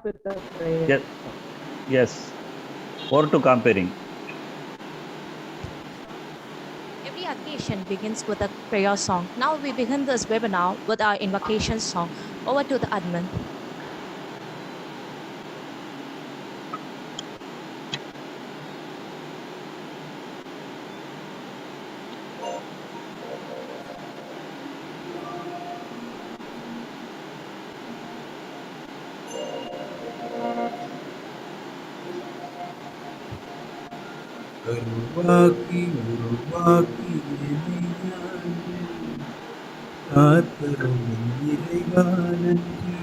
with the prayer. Yes. Yes. Or to comparing. Every occasion begins with a prayer song. Now we begin this webinar with our invocation song. Over to the admin. கருவாக்கி உருவாக்கி இணையாண்டு காத்தரும் இறைவா நன்றி.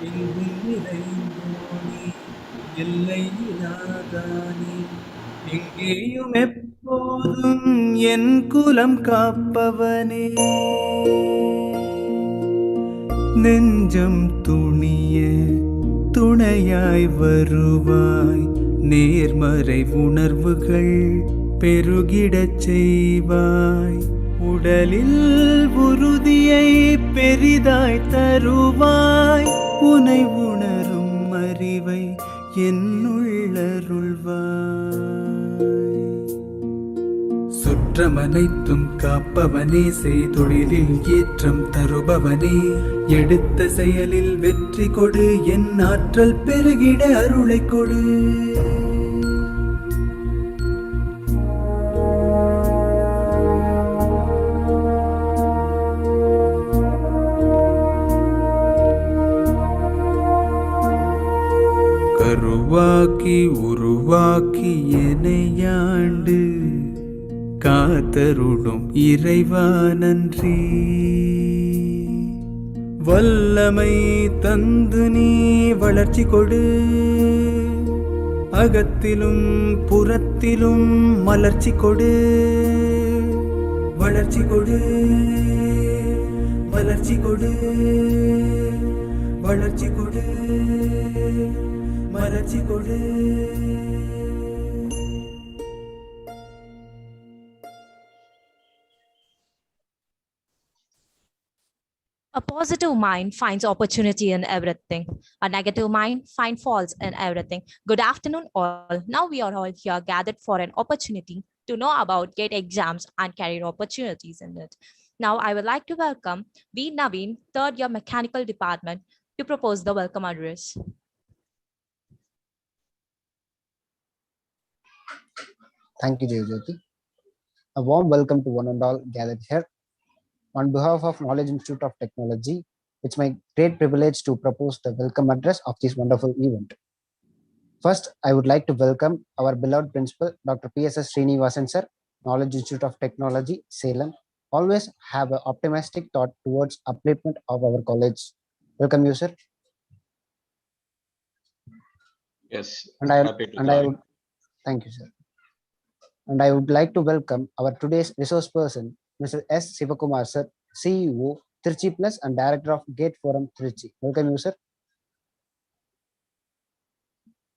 எங்கும் நிறைந்தோனே எல்லையிலாதானே எங்கேயும் எப்போதும் என் குலம் காப்பவனே. நெஞ்சம் துணிய துணையாய் வருவாய், நேர்மறை உணர்வுகள் பெருகிடச் செய்வாய். உடலில் உறுதியை பெரிதாய் தருவாய், உனை உணரும் அறிவை என்னுள்ளருள்வாய். சுற்றமனைத்தும் காப்பவனே, செய்தொழிலில் ஏற்றம் தருபவனே, எடுத்த செயலில் வெற்றி கொடு, என் ஆற்றல் பெருகிட அருளை கொடு. கருவாக்கி உருவாக்கி எனையாண்டு காத்தருடும் இறைவா நன்றி. வல்லமை தந்து நீ வளர்ச்சி கொடு, அகத்திலும் புறத்திலும் மலர்ச்சி கொடு. வளர்ச்சி கொடு, வளர்ச்சி கொடு, வளர்ச்சி கொடு, மலர்ச்சி கொடு. A positive mind finds opportunity in everything. A negative mind finds faults in everything. Good afternoon, all. Now we are all here gathered for an opportunity to know about GATE exams and career opportunities in it. Now I would like to welcome V. Naveen, third year mechanical department, to propose the welcome address. Thank you, Jyoti. A warm welcome to one and all gathered here. On behalf of Knowledge Institute of Technology, it's my great privilege to propose the welcome address of this wonderful event. First, I would like to welcome our beloved principal, Dr. P.S.S. Srinivasan sir, Knowledge Institute of Technology, Salem. Always have an optimistic thought towards upliftment of our college. Welcome you, sir. Yes, thank you, sir. And I would like to welcome our today's resource person, Mr. S. Sivakumar sir, CEO, Trichy Plus and Director of GATE Forum, Trichy. Welcome you, sir.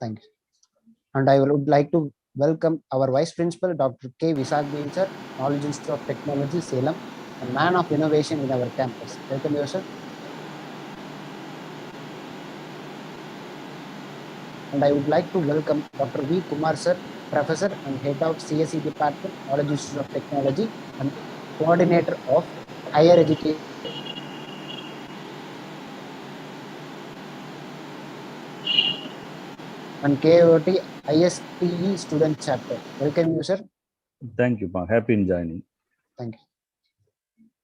Thank you. And I would like to welcome our Vice Principal, Dr. K. Visagdeen sir, Knowledge Institute of Technology, Salem, a man of innovation in our campus. Welcome you, sir. And I would like to welcome Dr. V. Kumar sir, Professor and Head of CSE Department, Knowledge Institute of Technology, and Coordinator of Higher Education. And KIOT ISTE Student Chapter. Welcome you, sir. Thank you, Ma. Happy in joining. Thank you.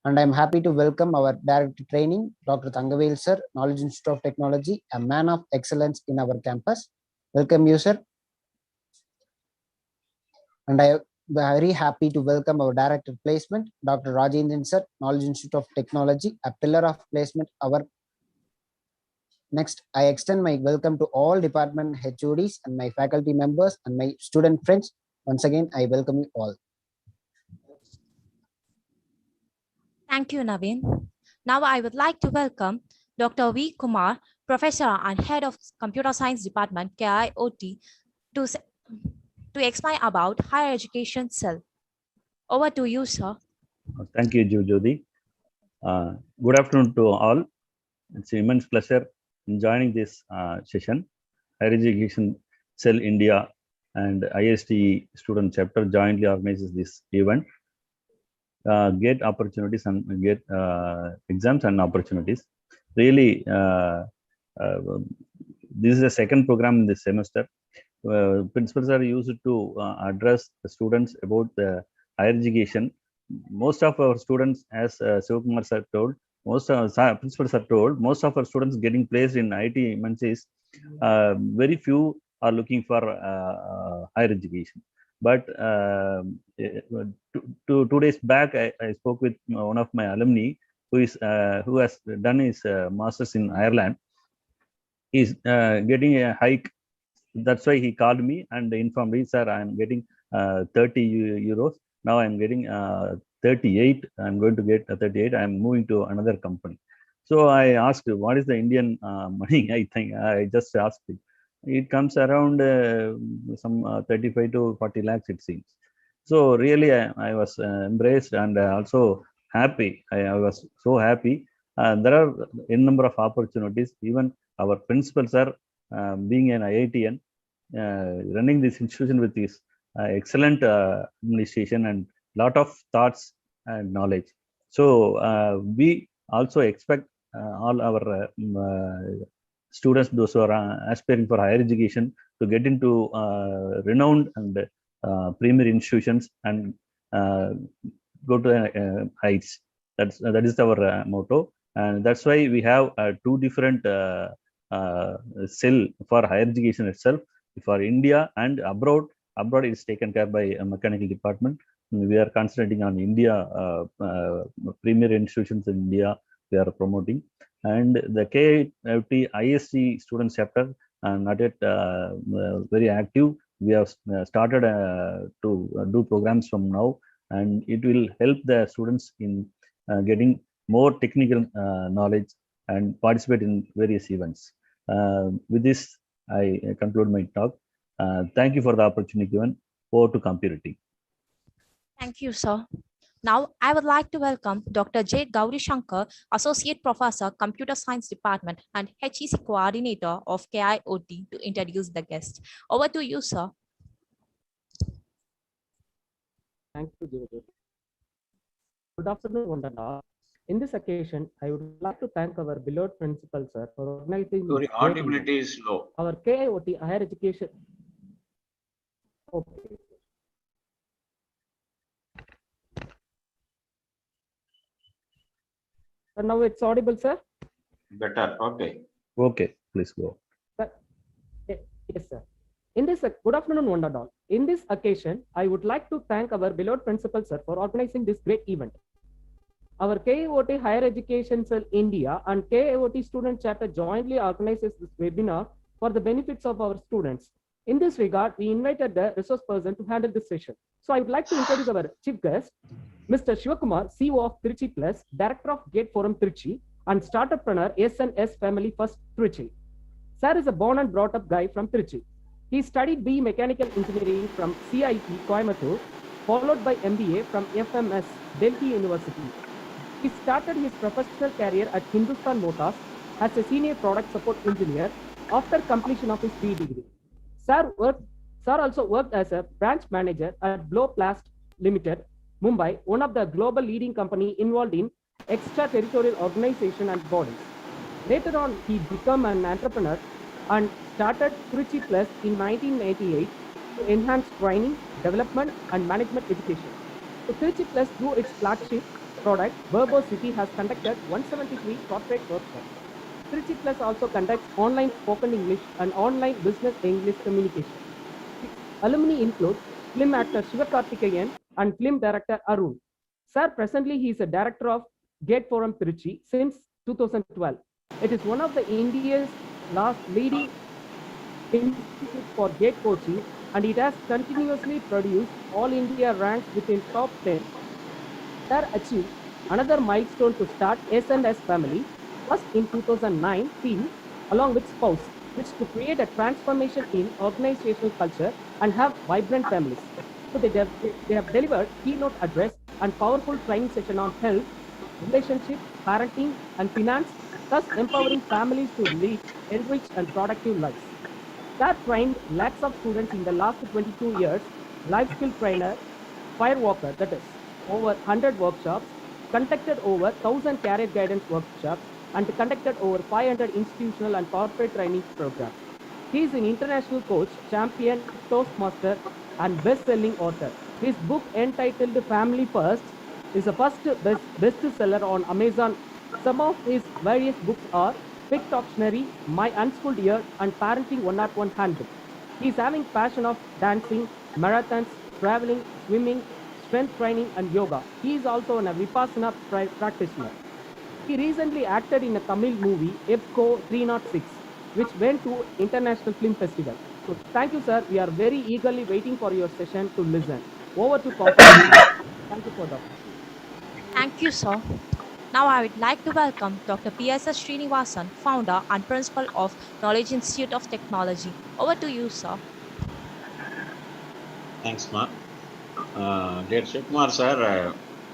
And I'm happy to welcome our Director Training, Dr. Thangavel sir, Knowledge Institute of Technology, a man of excellence in our campus. Welcome you, sir. And I am very happy to welcome our Director Placement, Dr. Rajendran sir, Knowledge Institute of Technology, a pillar of placement. Next, I extend my welcome to all department HODs and my faculty members and my student friends. Once again, I welcome you all. Thank you, Naveen. Now I would like to welcome Dr. V. Kumar, Professor and Head of Computer Science Department, KIOT, to explain about higher education cell. Over to you, sir. Thank you, Jyoti. Good afternoon to all. It's an immense pleasure in joining this session. Higher Education Cell India and IST student chapter jointly organizes this event. Get opportunities and get exams and opportunities. Really, this is the second program in this semester. Principals are used to address the students about the higher education. Most of our students, as Sivakumar sir told, most of our principals are told, most of our students getting placed in IT MNCs, very few are looking for higher education. But 2 days back, I spoke with one of my alumni who has done his masters in Ireland. He's getting a hike. That's why he called me and informed me, sir, I'm getting 30 euros. Now I'm getting 38. I'm going to get 38. I'm moving to another company. So I asked, what is the Indian money? I think I just asked it. It comes around some 35 to 40 lakhs, it seems. So really, I was embraced and also happy. I was so happy. There are a number of opportunities. Even our principals are being an IITian, running this institution with this excellent administration and lot of thoughts and knowledge. So we also expect all our students, those who are aspiring for higher education, to get into renowned and premier institutions and go to heights. That is our motto, and that's why we have two different cell for higher education itself. For India and abroad, it is taken care by a mechanical department. We are concentrating on India, premier institutions in India we are promoting. And the KIOT IST student chapter not yet very active. We have started to do programs from now, and it will help the students in getting more technical knowledge and participate in various events. With this, I conclude my talk. Thank you for the opportunity given. Over to Compurity. Thank you, sir. Now, I would like to welcome Dr. J. Gauri Shankar, Associate Professor, Computer Science Department and HEC Coordinator of KIOT, to introduce the guest. Over to you, sir. Thank you, Jyoti. Good afternoon, one and all. In this occasion, I would like to thank our beloved principal, sir, for organizing. Your audibility is low. Our KIOT higher education. Okay. So now it's audible, sir? Better. Okay. Okay, please go. Yes, sir. In this, good afternoon, one and all. In this occasion, I would like to thank our beloved principal, sir, for organizing this great event. Our KIOT Higher Education Cell India and KIOT Student Chapter jointly organizes this webinar for the benefits of our students. In this regard, we invited the resource person to handle this session. So I would like to introduce our chief guest, Mr. Shivakumar, CEO of Trichy Plus, Director of Gate Forum Trichy, and startuppreneur S&S Family First Trichy. Sir is a born and brought up guy from Trichy. He studied BE Mechanical Engineering from CIT Coimbatore, followed by MBA from FMS Delhi University. He started his professional career at Hindustan Motors as a senior product support engineer after completion of his BE degree. Sir also worked as a branch manager at Blowplast Limited, Mumbai, one of the global leading company involved in extraterritorial organization and bodies. Later on, he became an entrepreneur and started Trichy Plus in 1998 to enhance training, development, and management education. So Trichy Plus, through its flagship product, Verbo City, has conducted 173 corporate workshops. Trichy Plus also conducts online spoken English and online business English communication. Its alumni include film actor Sivakarthikeyan and film director Arun. Sir, presently he is a director of Gate Forum Trichy since 2012. It is one of the India's last leading institute for gate coaching, and it has continuously produced all India ranks within top 10. Sir achieved another milestone to start S&S Family, first in 2019, along with spouse, which to create a transformation in organizational culture and have vibrant families. So they have delivered keynote address and powerful training session on health, relationship, parenting, and finance, thus empowering families to lead enriched and productive lives. That trained lakhs of students in the last 22 years, life skill trainer, firewalker, that is, over 100 workshops, conducted over 1,000 career guidance workshops, and conducted over 500 institutional and corporate training programs. He is an international coach, champion, Toastmaster, and best-selling author. His book entitled Family First is the first bestseller on Amazon. Some of his various books are Quick Dictionary, My Unschooled Year, and Parenting 101 Handbook. He is having passion of dancing, marathons, traveling, swimming, strength training, and yoga. He is also a Vipassana practitioner. He recently acted in a Tamil movie, EPCO 306, which went to International Film Festival. So thank you, sir. We are very eagerly waiting for your session to listen. Over to competency. Thank you for the opportunity. Thank you, sir. Now I would like to welcome Dr. P.S.S. Srinivasan, founder and principal of Knowledge Institute of Technology. Over to you, sir. Thanks, Ma. Dear Shivkumar sir,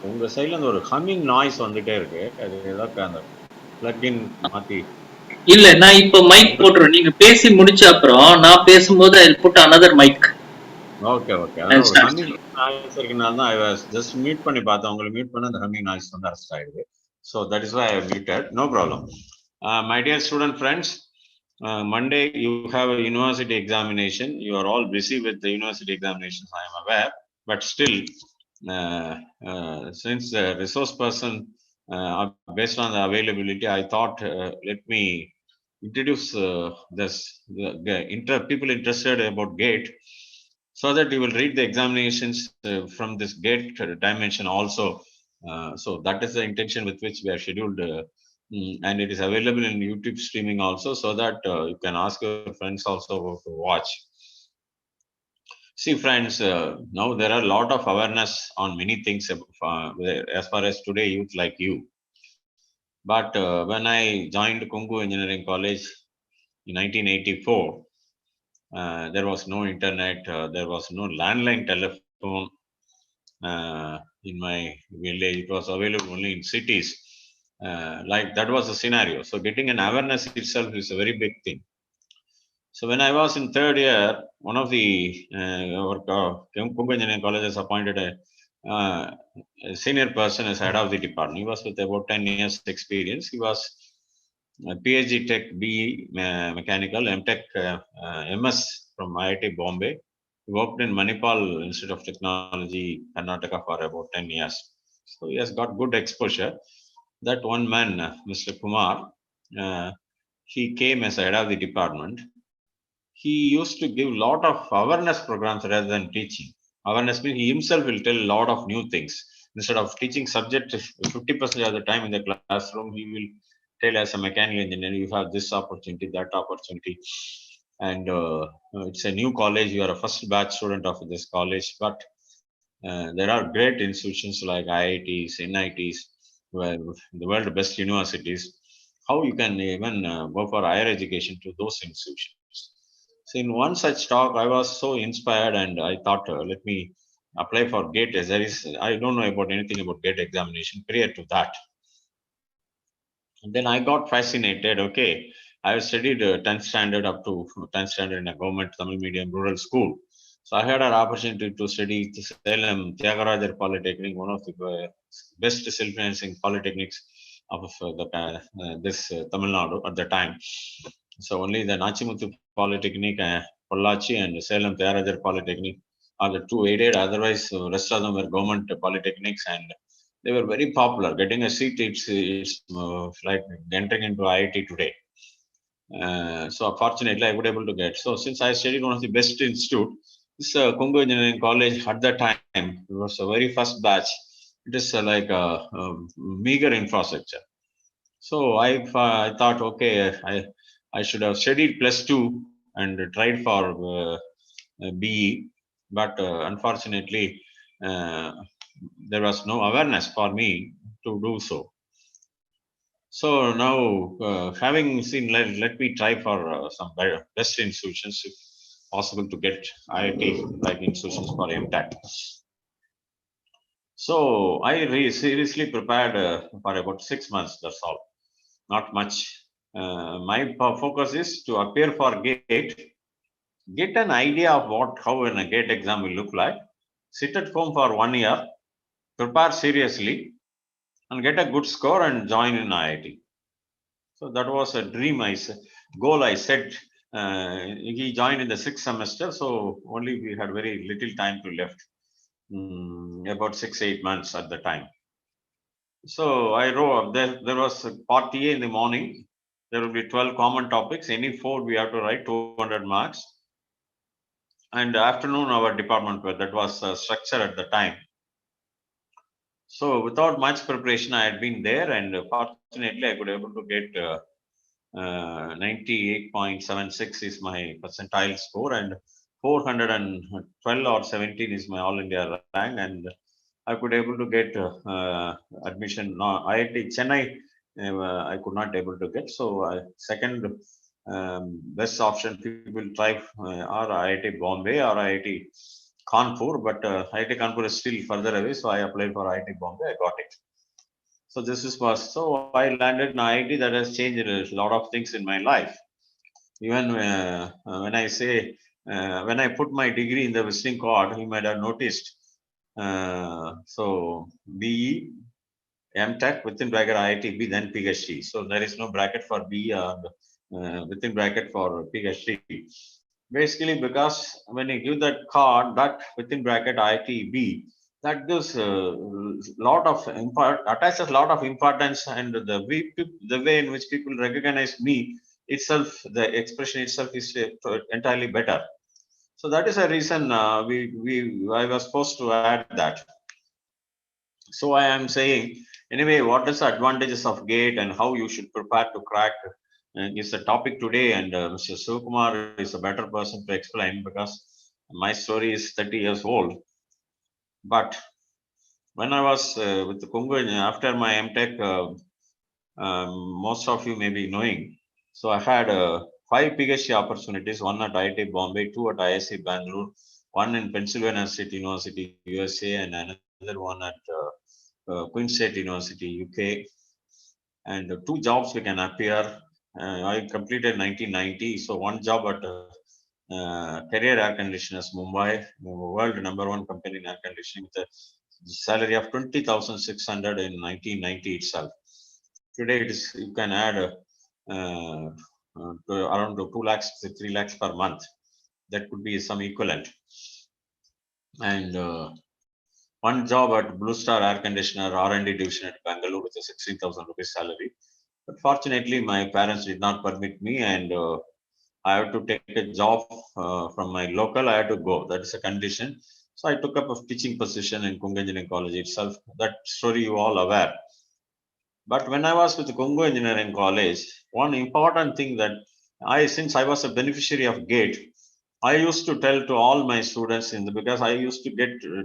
உங்க சைட்ல இருந்து ஒரு humming noise வந்துட்டே இருக்கு. அது ஏதாவது அந்த plugin மாத்தி. இல்ல நான் இப்ப மைக் போட்டுறேன். நீங்க பேசி முடிச்ச அப்புறம் நான் பேசும்போது I put another mic. Okay okay. அதான் ஒரு ஹம்மிங் நாய்ஸ் இருக்கனால தான் ஐ வாஸ் ஜஸ்ட் மியூட் பண்ணி பார்த்தேன். உங்களை மியூட் பண்ண அந்த ஹம்மிங் நாய்ஸ் வந்து அரெஸ்ட் ஆயிடுது. So that is why I muted. No problem. My dear student friends, Monday you have a university examination. You are all busy with the university examinations, I am aware, but still since the resource person based on the availability, I thought let me introduce this people interested about GATE, so that you will read the examinations from this GATE dimension also. So that is the intention with which we are scheduled, and it is available in YouTube streaming also, so that you can ask your friends also to watch. See friends, now there are a lot of awareness on many things as far as today youth like you. But when I joined Kungu Engineering College in 1984, there was no internet, there was no landline telephone in my village. It was available only in cities. Like that was the scenario. So getting an awareness itself is a very big thing. So when I was in third year, one of the Kungu Engineering College has appointed a senior person as head of the department. He was with about 10 years experience. He was a PhD Tech B Mechanical, MTech MS from IIT Bombay. He worked in Manipal Institute of Technology, Karnataka for about 10 years. So he has got good exposure. That one man, Mr. Kumar, he came as head of the department. He used to give a lot of awareness programs rather than teaching. Awareness means he himself will tell a lot of new things. Instead of teaching subject 50% of the time in the classroom, he will tell as a mechanical engineer, you have this opportunity, that opportunity. And it's a new college. You are a first batch student of this college, but there are great institutions like IITs, NITs, where the world best universities. How you can even go for higher education to those institutions. So in one such talk, I was so inspired, and I thought, let me apply for GATE. As there is, I don't know about anything about GATE examination prior to that. And then I got fascinated. Okay, I have studied 10th standard up to 10th standard in a government Tamil medium rural school. So I had an opportunity to study Salem Tyagarajar Polytechnic, one of the best self-financing polytechnics of this Tamil Nadu at the time. So only the Nachimuthu Polytechnic, Pollachi, and Salem Tyagarajar Polytechnic are the two aided. Otherwise, rest of them were government polytechnics, and they were very popular. Getting a seat, it's like entering into IIT today. So fortunately, I was able to get. So since I studied one of the best institute, this Kungu Engineering College at that time, it was a very first batch. It is like a meager infrastructure. So I thought, okay, I should have studied +2 and tried for BE, but unfortunately, there was no awareness for me to do so. So now, having seen, let me try for some best institutions, if possible, to get IIT like institutions for MTech. So I seriously prepared for about 6 months. That's all. not much. My focus is to appear for GATE, get an idea of how a GATE exam will look like, sit at home for 1 year, prepare seriously, and get a good score and join in IIT. So that was a dream, goal I set. He joined in the 6th semester, so only we had very little time to left, about 6-8 months at the time. So I wrote, there was a part A in the morning. There will be 12 common topics. Any 4 we have to write 200 marks. And afternoon our department, that was structure at the time. So without much preparation, I had been there, and fortunately I could able to get 98.76 is my percentile score, and 412 or 17 is my all India rank, and I could able to get admission. No, IIT Chennai, I could not able to get. So second best option people try or IIT Bombay or IIT Kanpur, but IIT Kanpur is still further away. So I applied for IIT Bombay. I got it. So this is was so I landed in IIT. That has changed a lot of things in my life. Even when I say when I put my degree in the visiting card, you might have noticed. So BE, MTech within bracket IIT, B then PhD. So there is no bracket for B and within bracket for PhD. Basically, because when you give that card, that within bracket IIT B, that gives a lot of attaches a lot of importance, and the way in which people recognize me itself, the expression itself is entirely better. So that is a reason I was supposed to add that. So I am saying anyway, what is the advantages of GATE and how you should prepare to crack is the topic today, and Mr. Sukumar is a better person to explain because my story is 30 years old. But when I was with the Congo after my MTech, most of you may be knowing. So I had 5 PhD opportunities, one at IIT Bombay, 2 at IIC Bangalore, one in Pennsylvania State University, USA, and another one at Queen State University, UK. And 2 jobs we can appear. I completed 1990. So one job at Career Air Conditioners Mumbai, world #1 company in air conditioning, with a salary of 20,600 in 1990 itself. Today it is, you can add around 2 lakhs to 3 lakhs per month. That could be some equivalent. And one job at Blue Star Air Conditioner R&D division at Bangalore with a 16,000 rupees salary. But fortunately, my parents did not permit me, and I have to take a job from my local. I had to go. That is a condition. So I took up a teaching position in Kunga Engineering College itself. That story you all aware. But when I was with Congo Engineering College, one important thing that since I was a beneficiary of GATE, I used to tell to all my students because I used to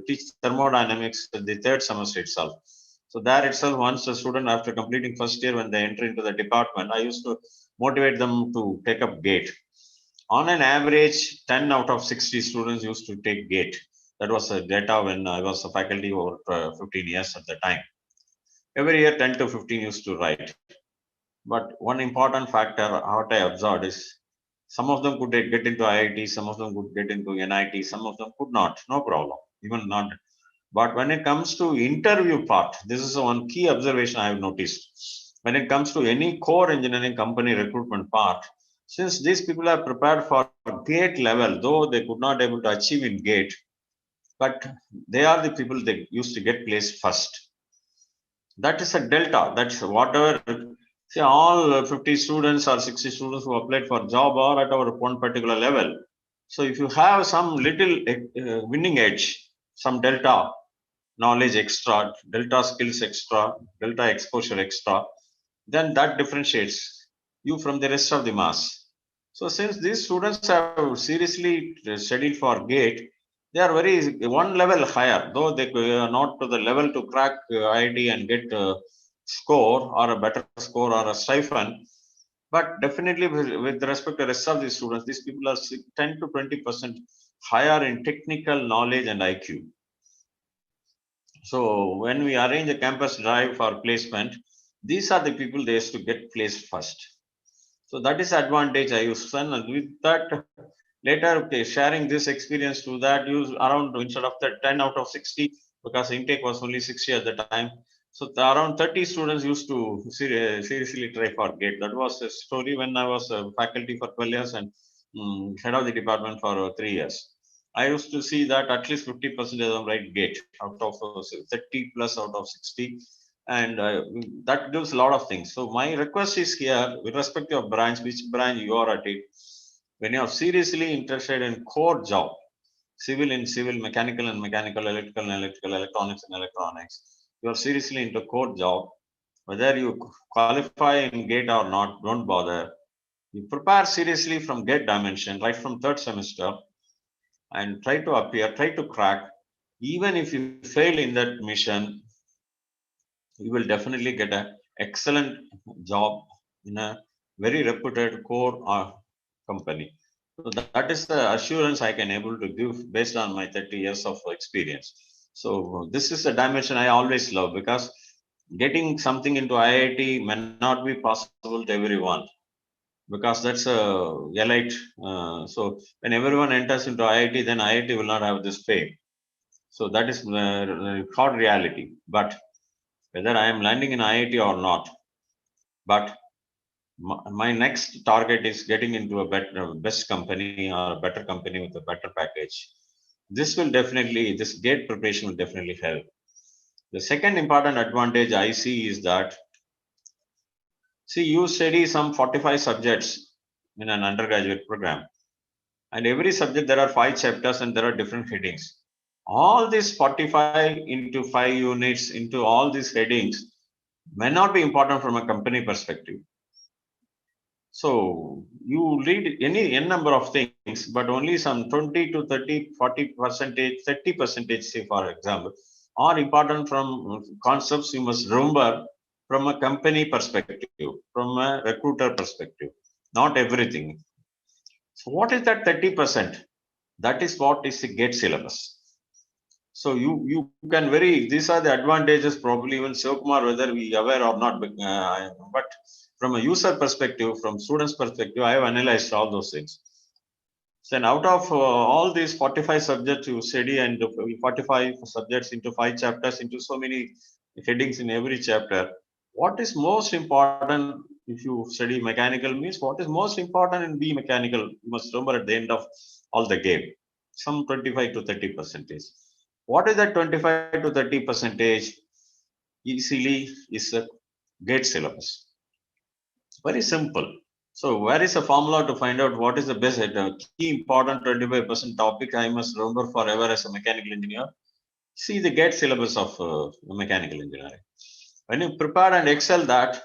teach thermodynamics in the 3rd semester itself. So there itself, once a student after completing first year, when they enter into the department, I used to motivate them to take up GATE. On an average, 10 out of 60 students used to take GATE. That was the data when I was a faculty over 15 years at the time. Every year, 10 to 15 used to write. But one important factor, what I observed is, some of them could get into IIT, some of them could get into NIT, some of them could not, no problem, even not. But when it comes to interview part, this is one key observation I have noticed. When it comes to any core engineering company recruitment part, since these people are prepared for GATE level, though they could not able to achieve in GATE, but they are the people that used to get placed first. That is a delta. That's whatever. See, all 50 students or 60 students who applied for job are at our one particular level. So if you have some little winning edge, some delta knowledge extra, delta skills extra, delta exposure extra, then that differentiates you from the rest of the mass. So since these students have seriously studied for GATE, they are very one level higher, though they are not to the level to crack IIT and get a score or a better score or a stipend. But definitely with respect to the rest of the students, these people are 10 to 20% higher in technical knowledge and IQ. So when we arrange a campus drive for placement, These are the people they used to get placed first. So that is advantage I use. And with that, later, okay, sharing this experience to that, use around, instead of the 10 out of 60, because intake was only 60 at the time. So around 30 students used to seriously try for GATE. That was a story when I was a faculty for 12 years and head of the department for 3 years. I used to see that at least 50% of them write GATE out of 30 plus out of 60. And that gives a lot of things. So my request is here, with respect to your branch, which branch you are at it, when you are seriously interested in core job, civil in civil, mechanical and mechanical, electrical and electrical, electronics and electronics, you are seriously into core job, whether you qualify in GATE or not, don't bother. You prepare seriously from GATE dimension, right from third semester, and try to appear, try to crack. Even if you fail in that mission, you will definitely get an excellent job in a very reputed core company. So that is the assurance I can able to give based on my 30 years of experience. So this is a dimension I always love, because getting something into IIT may not be possible to everyone, because that's a elite. So when everyone enters into IIT, then IIT will not have this fame. So that is hard reality. But whether I am landing in IIT or not, but my next target is getting into a better, best company or a better company with a better package. This will definitely, this GATE preparation will definitely help. The second important advantage I see is that, see, you study some 45 subjects in an undergraduate program, and every subject there are 5 chapters and there are different headings. All these 45 into 5 units into all these headings may not be important from a company perspective. So you read any n number of things, but only some 20 to 30, 40%, 30%, say for example, are important from concepts you must remember from a company perspective, from a recruiter perspective, not everything. So what is that 30%? That is what is the GATE syllabus. So you can these are the advantages, probably even Shivakumar, whether we aware or not, but from a user perspective, from students perspective, I have analyzed all those things. So out of all these 45 subjects you study, and 45 subjects into 5 chapters, into so many headings in every chapter, what is most important if you study mechanical means, what is most important in B mechanical, you must remember at the end of all the game, some 25 to 30%. What is that 25 to 30%? Easily is a GATE syllabus. Very simple. So where is the formula to find out what is the best key important 25% topic I must remember forever as a mechanical engineer? See the GATE syllabus of mechanical engineering. When you prepare and excel that,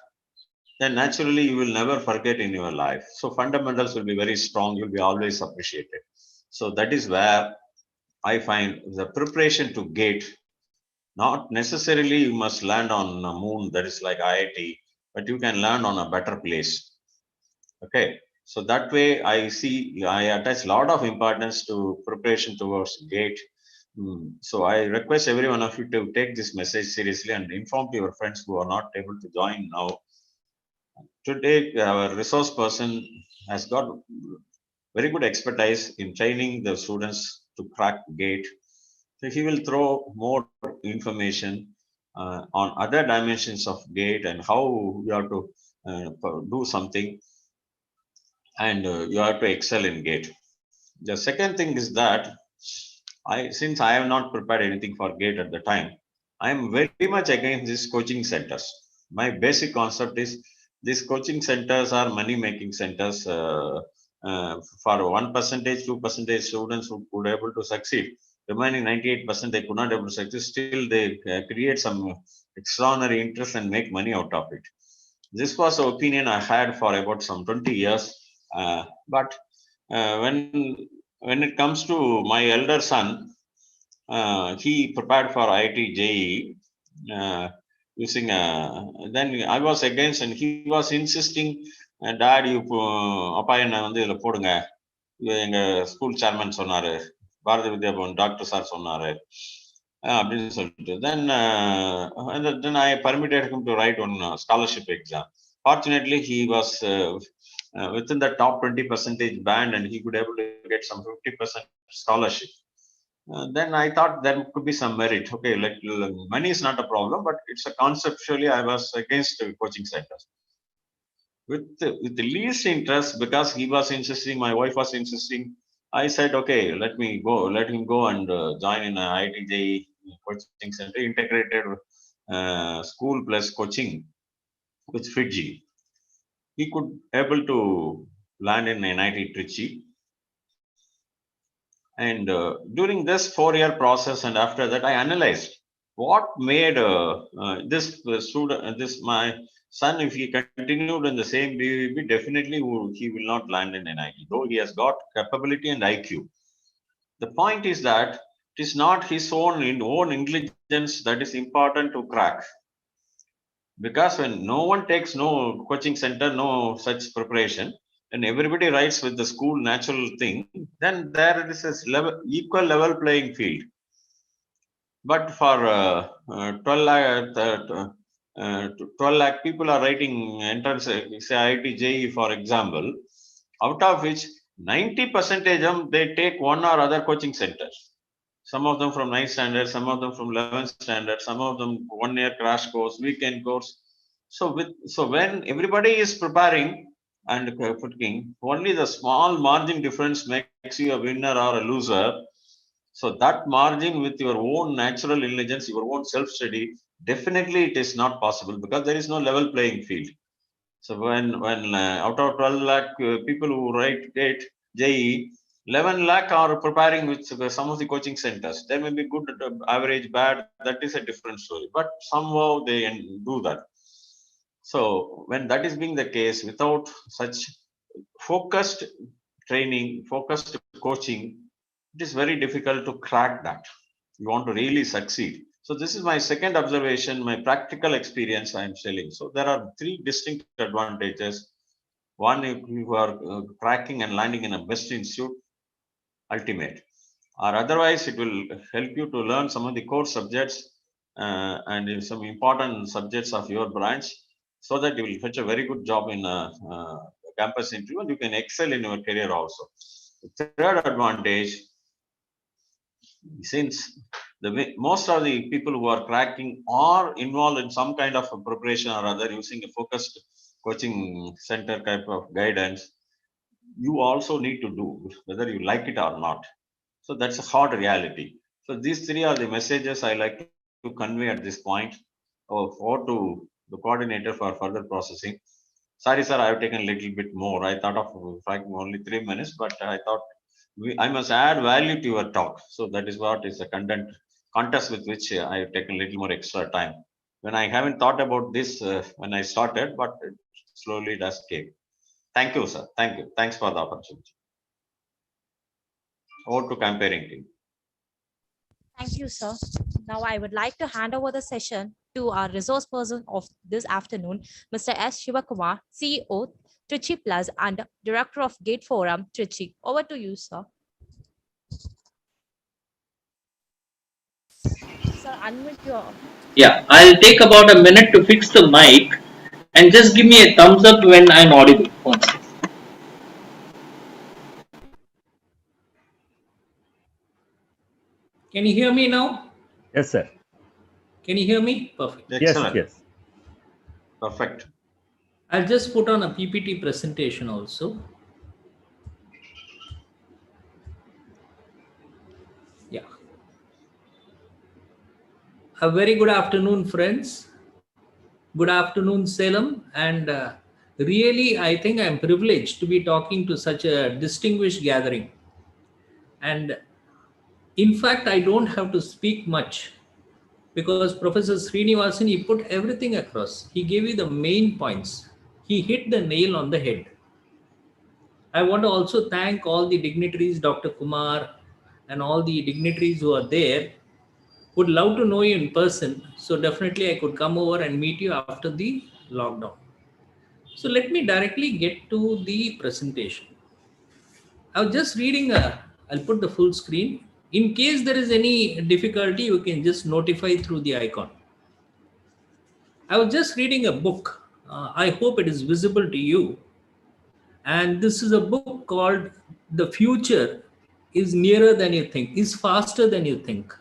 then naturally you will never forget in your life. So fundamentals will be very strong. You'll be always appreciated. So that is where I find the preparation to GATE. Not necessarily you must land on a moon that is like IIT, but you can land on a better place. Okay, so that way I see I attach a lot of importance to preparation towards GATE. So I request every one of you to take this message seriously and inform your friends who are not able to join now. Today, our resource person has got very good expertise in training the students to crack GATE. So he will throw more information on other dimensions of GATE and how you have to do something, and you have to excel in GATE. The second thing is that since I have not prepared anything for GATE at the time, I am very much against these coaching centers. My basic concept is these coaching centers are money making centers for 1%, 2% students who could able to succeed. Remaining 98% they could not able to succeed. Still they create some extraordinary interest and make money out of it. This was the opinion I had for about some 20 years. But when it comes to my elder son, he prepared for IIT JEE using then I was against, and he was insisting, Dad, you அப்பா என்ன வந்து இதில் போடுங்க, எங்க school chairman சொன்னாரு, Bharathi Vidya Bhavan doctor sir சொன்னாரு, Then I permitted him to write one scholarship exam. Fortunately, he was within the top 20% band, and he could able to get some 50% scholarship. Then I thought there could be some merit. Okay, like money is not a problem, but it's a conceptually I was against coaching centers. With the least interest, because he was insisting, my wife was insisting. I said, okay, let him go and join in an IIT coaching center, integrated school plus coaching with Fiji. He could able to land in NIT Trichy. And during this 4-year process, and after that, I analyzed what made this student, this my son, if he continued in the same BVB, definitely he will not land in NIT, though he has got capability and IQ. The point is that it is not his own intelligence that is important to crack. Because when no one takes no coaching center, no such preparation, and everybody writes with the school natural thing, then there is a equal level playing field. But for 12 lakh people are writing entrance, say IIT JEE, for example, out of which 90% they take one or other coaching centers. Some of them from 9th standard, some of them from 11th standard, some of them 1-year crash course, weekend course. So when everybody is preparing and putting, only the small margin difference makes you a winner or a loser. So that margin with your own natural intelligence, your own self-study, definitely it is not possible, because there is no level playing field. So when out of 12 lakh people who write GATE, JEE, 11 lakh are preparing with some of the coaching centers. There may be good, average, bad. That is a different story. But somehow they do that. So when that is being the case, without such focused training, focused coaching, it is very difficult to crack that. You want to really succeed. So this is my second observation, my practical experience I am telling. So there are 3 distinct advantages. One, if you are cracking and landing in a best institute, ultimate. Or otherwise, it will help you to learn some of the core subjects and some important subjects of your branch, so that you will fetch a very good job in a campus interview, and you can excel in your career also. The third advantage, since most of the people who are cracking are involved in some kind of a preparation or other, using a focused coaching center type of guidance, you also need to do, whether you like it or not. So that's a hard reality. So these 3 are the messages I like to convey at this point, or to the coordinator for further processing. Sorry, sir, I have taken a little bit more. I thought of only 3 minutes, but I thought I must add value to your talk. So that is what is the contest with which I have taken a little more extra time. When I haven't thought about this when I started, but it slowly does came. Thank you, sir. Thank you. Thanks for the opportunity. Over to comparing team. Thank you, sir. Now I would like to hand over the session to our resource person of this afternoon, Mr. S. Shivakumar, CEO, Trichy Plus and Director of Gate Forum, Trichy. Over to you, sir. Sir, unmute your... Yeah, I'll take about a minute to fix the mic and just give me a thumbs up when I'm audible. Once. Can you hear me now? Yes, sir. Can you hear me? Perfect. Excellent. Yes. Perfect. I'll just put on a PPT presentation also. Yeah. A very good afternoon, friends. Good afternoon, Salem. And really, I think I'm privileged to be talking to such a distinguished gathering. And in fact, I don't have to speak much, because Professor Srinivasan, he put everything across. He gave you the main points. He hit the nail on the head. I want to also thank all the dignitaries, Dr. Kumar, and all the dignitaries who are there. Would love to know you in person. So definitely I could come over and meet you after the lockdown. So let me directly get to the presentation. I was just reading I'll put the full screen. In case there is any difficulty, you can just notify through the icon. I was just reading a book. I hope it is visible to you. And this is a book called The Future is Nearer Than You Think, is Faster Than You Think.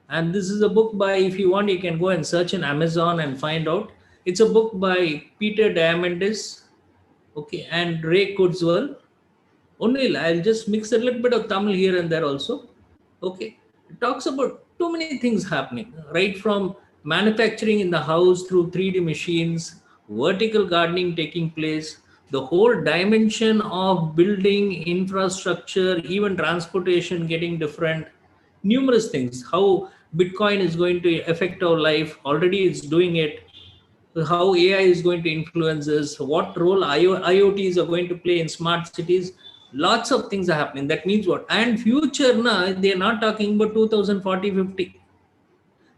And this is a book by, if you want, you can go and search in Amazon and find out. It's a book by Peter Diamandis, okay, and Ray Kurzweil. Only I'll just mix a little bit of Tamil here and there also. Okay, it talks about too many things happening, right from manufacturing in the house through 3D machines, vertical gardening taking place, the whole dimension of building infrastructure, even transportation getting different, numerous things. How Bitcoin is going to affect our life. Already it's doing it. How AI is going to influence us, what role IoTs are going to play in smart cities. Lots of things are happening. That means what? And future, they're not talking about 2040, 50.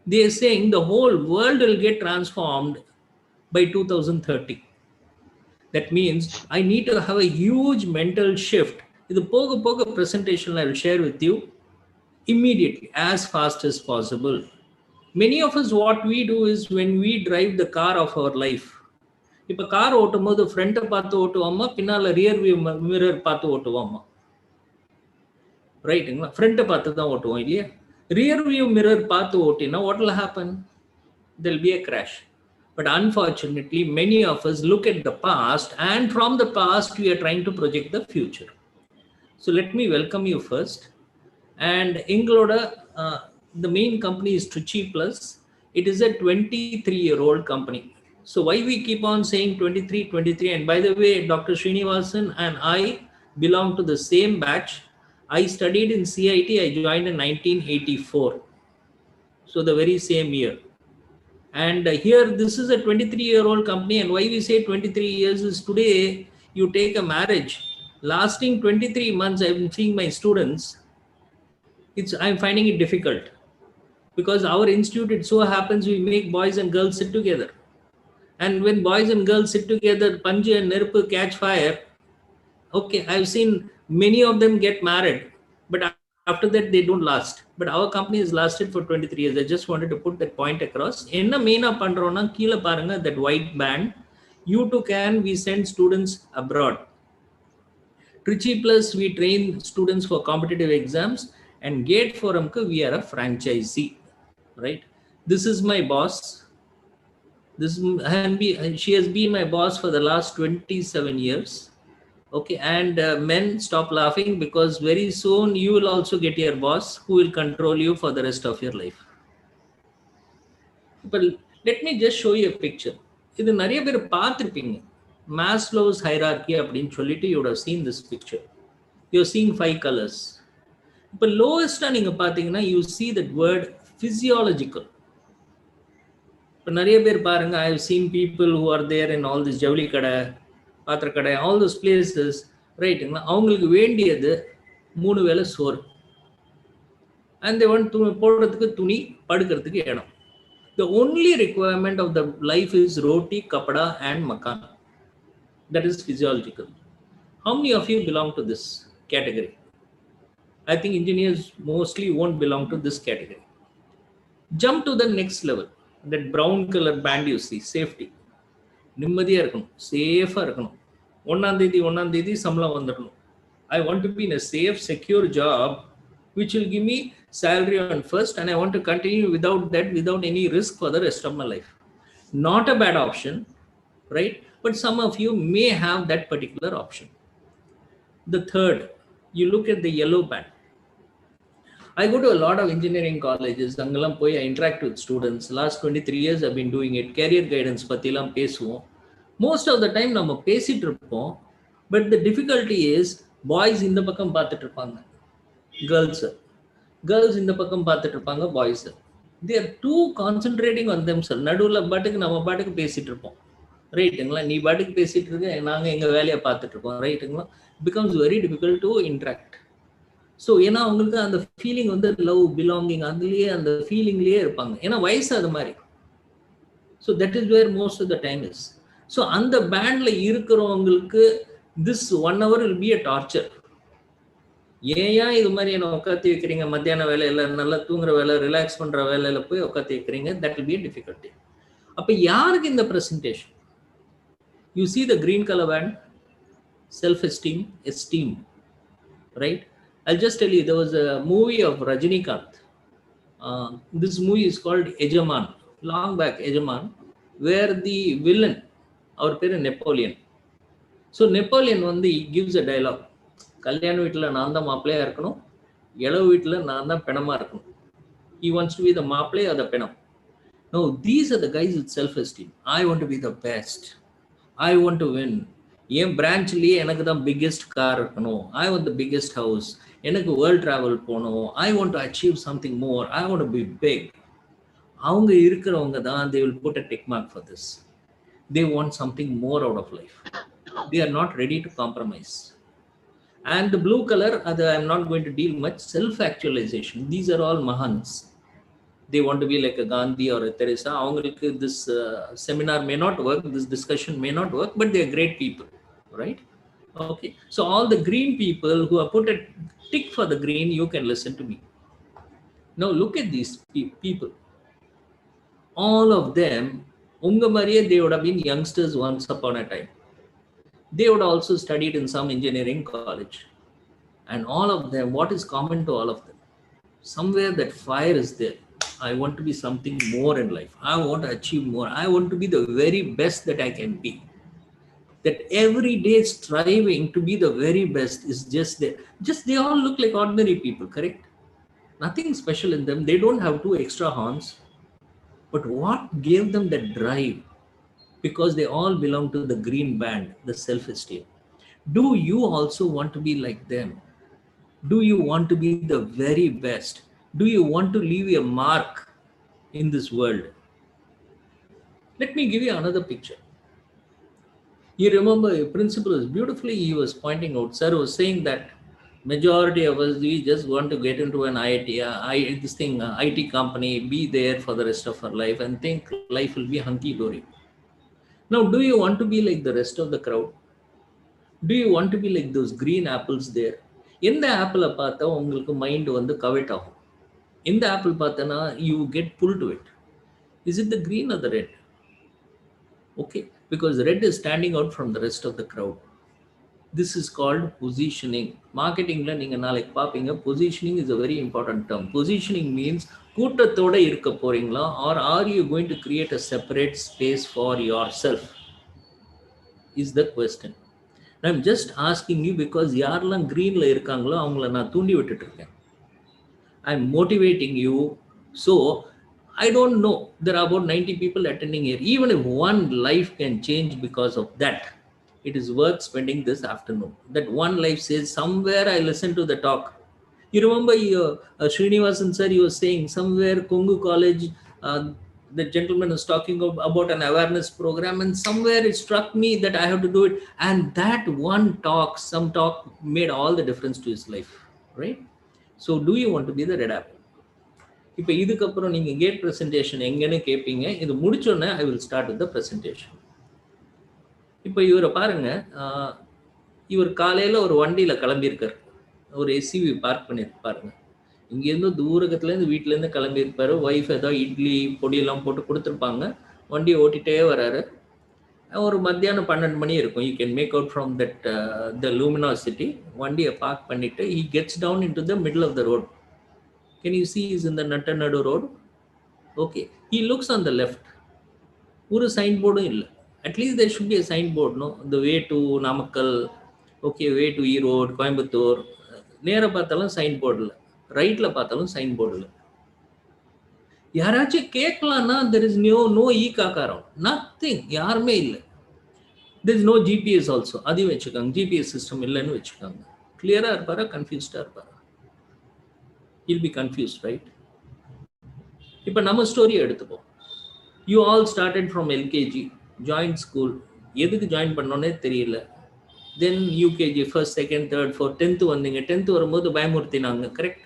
They're saying the whole world will get transformed by 2030. That means I need to have a huge mental shift. The Poga presentation I will share with you immediately, as fast as possible. Many of us, what we do is when we drive the car of our life, இப்போ car ஓட்டும் போது ஃப்ரண்ட்டை பார்த்து ஓட்டுவோமா, பின்னால் rear view mirror பார்த்து ஓட்டுவோமா? ரைட்டுங்களா? ஃப்ரண்ட்டை பார்த்து தான் ஓட்டுவோம் இல்லையா? ரியர் வியூ மிரர் பார்த்து ஓட்டினா what will happen? There will be a crash. But unfortunately, many of us look at the past, and from the past, we are trying to project the future. So let me welcome you first. And Ingloda, the main company is Trichy Plus. It is a 23-year-old company. So why we keep on saying 23, and by the way, Dr. Srinivasan and I belong to the same batch. I studied in CIT, I joined in 1984. So the very same year. And here, this is a 23-year-old company. And why we say 23 years is today, you take a marriage lasting 23 months. I've been seeing my students. I'm finding it difficult because our institute, it so happens we make boys and girls sit together. And when boys and girls sit together, Panji and Nirpu catch fire. Okay, I've seen many of them get married, but after that, they don't last. But our company has lasted for 23 years. I just wanted to put that point across. Enna main pandrona keela paranga, that white band. You too can, we send students abroad. Trichy Plus, we train students for competitive exams. And Gate Forum, we are a franchisee, right? This is my boss. She has been my boss for the last 27 years. Okay, and men, stop laughing, because very soon you will also get your boss who will control you for the rest of your life. But let me just show you a picture. இது நிறைய பேர் பார்த்திருப்பீங்க. Maslow's hierarchy அப்படின்னு சொல்லிட்டு you would have seen this picture. You're seeing 5 colors. இப்போ lowest நீங்க பார்த்தீங்கன்னா you see that word physiological. இப்போ நிறைய பேர் பாருங்க, I have seen people who are there in all this ஜவுளி கடை, பாத்திர கடை, all those places, ரைட்டுங்களா? அவங்களுக்கு வேண்டியது 3 வேளை சோறு, and they want போடுறதுக்கு துணி, படுக்கிறதுக்கு இடம். The only requirement of the life is roti, kapada and makan. That is physiological. How many of you belong to this category? I think engineers mostly won't belong to this category. Jump to the next level. That brown color band you see, safety. நிம்மதியா இருக்கணும், சேஃபா இருக்கணும். ஒன்னாம் தேதி சம்பளம் வந்துடணும். I want to be in a safe, secure job which will give me salary on first, and I want to continue without that, without any risk for the rest of my life. Not a bad option, right? But some of you may have that particular option. The third, you look at the yellow band. I go to a lot of engineering colleges. Angalam poi I interact with students. Last 23 years I've been doing it. Career guidance patilam pesuvom. Most of the time நம்ம பேசிட்டு இருப்போம். But the difficulty is boys இந்த பக்கம் பார்த்துட்டு இருப்பாங்க, girls இந்த பக்கம் பார்த்துட்டு இருப்பாங்க, boys. They are too concentrating on themselves. நடுவுல பாட்டுக்கு நம்ம பாட்டுக்கு பேசிட்டு இருப்போம், ரைட்டுங்களா? நீ பாட்டுக்கு பேசிட்டு இருக்க, நாங்க எங்க வேலையை பார்த்துட்டு இருப்போம், ரைட்டுங்களா? Becomes very difficult to interact. So ஏன்னா அவங்களுக்கு அந்த ஃபீலிங் வந்து லவ், பிலாங்கிங், அதுலேயே அந்த ஃபீலிங்லேயே இருப்பாங்க. ஏன்னா வயசு அது மாதிரி. So that is where most of the time is. So அந்த பேண்டில் இருக்கிறவங்களுக்கு this 1 hour will be a torture. ஏன் இது மாதிரி என்ன உட்காத்தி வைக்கிறீங்க, மத்தியான வேலையில நல்லா தூங்குற வேலை, ரிலாக்ஸ் பண்ற வேலையில போய் உட்காத்தி வைக்கிறீங்க, that will be a difficulty. அப்ப யாருக்கு இந்த presentation? You see the green color band, self-esteem, esteem, right? I'll just tell you, there was a movie of Rajinikanth. This movie is called Ejaman, long back, Ejaman, where the villain, our parent Napoleon. So Napoleon he gives a dialogue. கல்யாண வீட்டில் நான் தான் மாப்பிள்ளையா இருக்கணும், இளவு வீட்டில் நான் தான் பெணமா இருக்கணும். He wants to be the மாப்பிள்ளை or the பெணம். No, these are the guys with self-esteem. I want to be the best. I want to win. என் பிரான்ச்லேயே எனக்கு தான் பிக்கெஸ்ட் கார் இருக்கணும். I want the biggest house. எனக்கு world travel போகணும். I want to achieve something more. I want to be big. அவங்க இருக்கிறவங்க தான் they will put a tick mark for this. They want something more out of life. They are not ready to compromise. And the blue color, I'm not going to deal much, self-actualization. These are all Mahans. They want to be like a Gandhi or a Teresa. Avangalukku this seminar may not work, this discussion may not work, but they are great people, right? Okay. So all the green people who have put a tick for the green, you can listen to me. Now look at these people. All of them, unga mariye, they would have been youngsters once upon a time. They would also studied in some engineering college. And all of them, what is common to all of them? Somewhere that fire is there. I want to be something more in life. I want to achieve more. I want to be the very best that I can be. That every day striving to be the very best is just there. Just they all look like ordinary people, correct? Nothing special in them. They don't have 2 extra horns. But what gave them that drive? Because they all belong to the green band, the self-esteem. Do you also want to be like them? Do you want to be the very best? Do you want to leave a mark in this world? Let me give you another picture. You remember your principal is beautifully, he was pointing out, sir was saying that majority of us, we just want to get into an IT company, be there for the rest of our life and think life will be hunky-dory. Now, do you want to be like the rest of the crowd? Do you want to be like those green apples there? In the apple பார்த்தா உங்களுக்கு mind கவெட் ஆகும். In the apple பார்த்தனா you get pulled to it. Is it the green or the red? Okay, because red is standing out from the rest of the crowd. This is called positioning. Marketingல நீங்க நாளைக்கு பாப்பீங்க, positioning is a very important term. Positioning means கூட்டத்தோட இருக்க போறீங்களா, or are you going to create a separate space for yourself? Is the question. I'm just asking you because யாரெல்லாம் greenல இருக்காங்களோ அவங்கள நான் தூண்டி விட்டுட்டு இருக்கேன். I'm motivating you. So I don't know, there are about 90 people attending here. Even if one life can change because of that, it is worth spending this afternoon. That one life says, somewhere I listened to the talk. You remember Srinivasan sir, he was saying somewhere Kongu College, the gentleman was talking about an awareness program, and somewhere it struck me that I have to do it. And that one talk, some talk made all the difference to his life, right? So do you want to be the red apple? இப்போ இதுக்கப்புறம் நீங்கள் gate presentation எங்கன்னு கேட்பீங்க. இது முடிச்சோன்னே I will start with the presentation. இப்போ இவரை பாருங்க, இவர் காலையில் ஒரு வண்டியில் கிளம்பியிருக்கார், ஒரு எஸ்யூவி பார்க் பண்ணியிருக்கு பாருங்க. இங்கேருந்து தூரத்துலேருந்து வீட்டிலேருந்து கிளம்பியிருப்பார். ஒய்ஃப் ஏதோ இட்லி பொடியெல்லாம் போட்டு கொடுத்துருப்பாங்க. வண்டியை ஓட்டிகிட்டே வர்றாரு. ஒரு மத்தியானம் 12 மணி இருக்கும். You can make out from that the luminosity. வண்டியை பார்க் பண்ணிவிட்டு he gets down into the middle of the road. Can you see he's in the Nattanadu road? Okay. He looks on the left. ஒரு sign board இல்லை. At least there should be a sign board, no? The way to Namakkal, okay, way to Erode, Coimbatore. நேர பார்த்தாலும் sign board இல்லை. ரைட்ல பார்த்தாலும் sign board இல்லை. யாராச்சும் கேட்கலாம்னா there is no e-காக்காரம். Nothing. யாருமே இல்லை. There is no GPS also. அதையும் வச்சுக்காங்க. GPS system இல்லைன்னு வச்சுக்காங்க. கிளியரா இருப்பாரா, கன்ஃபியூஸ்டா இருப்பாரா? He'll be confused, right? இப்போ நம்ம ஸ்டோரி எடுத்துப்போம். You all started from LKG, joined school. எதுக்கு ஜாயின் பண்ணோன்னே தெரியல. Then UKG, first, second, third, fourth, 10th வந்தீங்க. 10th வரும்போது பயமுறுத்தினாங்க, கரெக்ட்?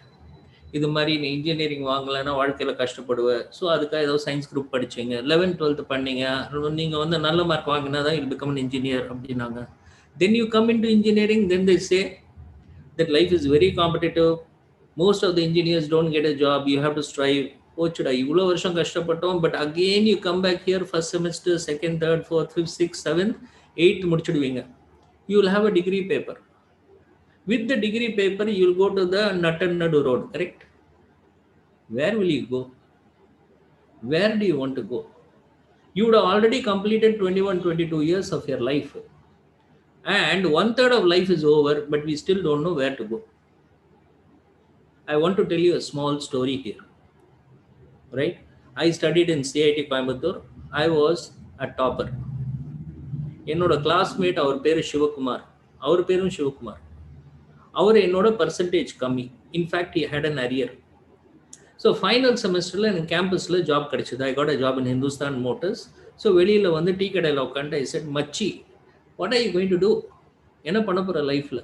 இது மாதிரி நீ இன்ஜினியரிங் வாங்கலைன்னா வாழ்க்கையில் கஷ்டப்படுவேன். ஸோ அதுக்காக ஏதோ சயின்ஸ் குரூப் படிச்சீங்க. 11th 12th பண்ணீங்க. நீங்கள் நல்ல மார்க் வாங்கினா தான் you'll become an engineer அப்படின்னாங்க. Then you come into engineering, then they say that life is very competitive. Most of the engineers don't get a job. You have to strive. போச்சுடா இவ்வளோ வருஷம் கஷ்டப்பட்டோம், but again you come back here first semester, second, third, fourth, fifth, sixth, seventh, eighth முடிச்சிடுவீங்க. You will have a degree paper. With the degree paper, you will go to the Nattannadu road, correct? Where will you go? Where do you want to go? You would have already completed 21, 22 years of your life. And 1/3 of life is over, but we still don't know where to go. I want to tell you a small story here. Right? I studied in CIT Coimbatore. I was a topper. என்னோட classmate அவர் பேர் சிவகுமார், அவர் பேரும் சிவகுமார். அவர் என்னோட percentage கம்மி. In fact he had an arrear. So final செமஸ்டரில் எனக்கு கேம்பஸில் ஜாப் கிடைச்சிது. I got a job in Hindustan motors. So வெளியில் வந்து டீ கடையில் உட்காந்து ஐ செட், மச்சி what are you going to do? என்ன பண்ண போகிற லைஃப்பில்?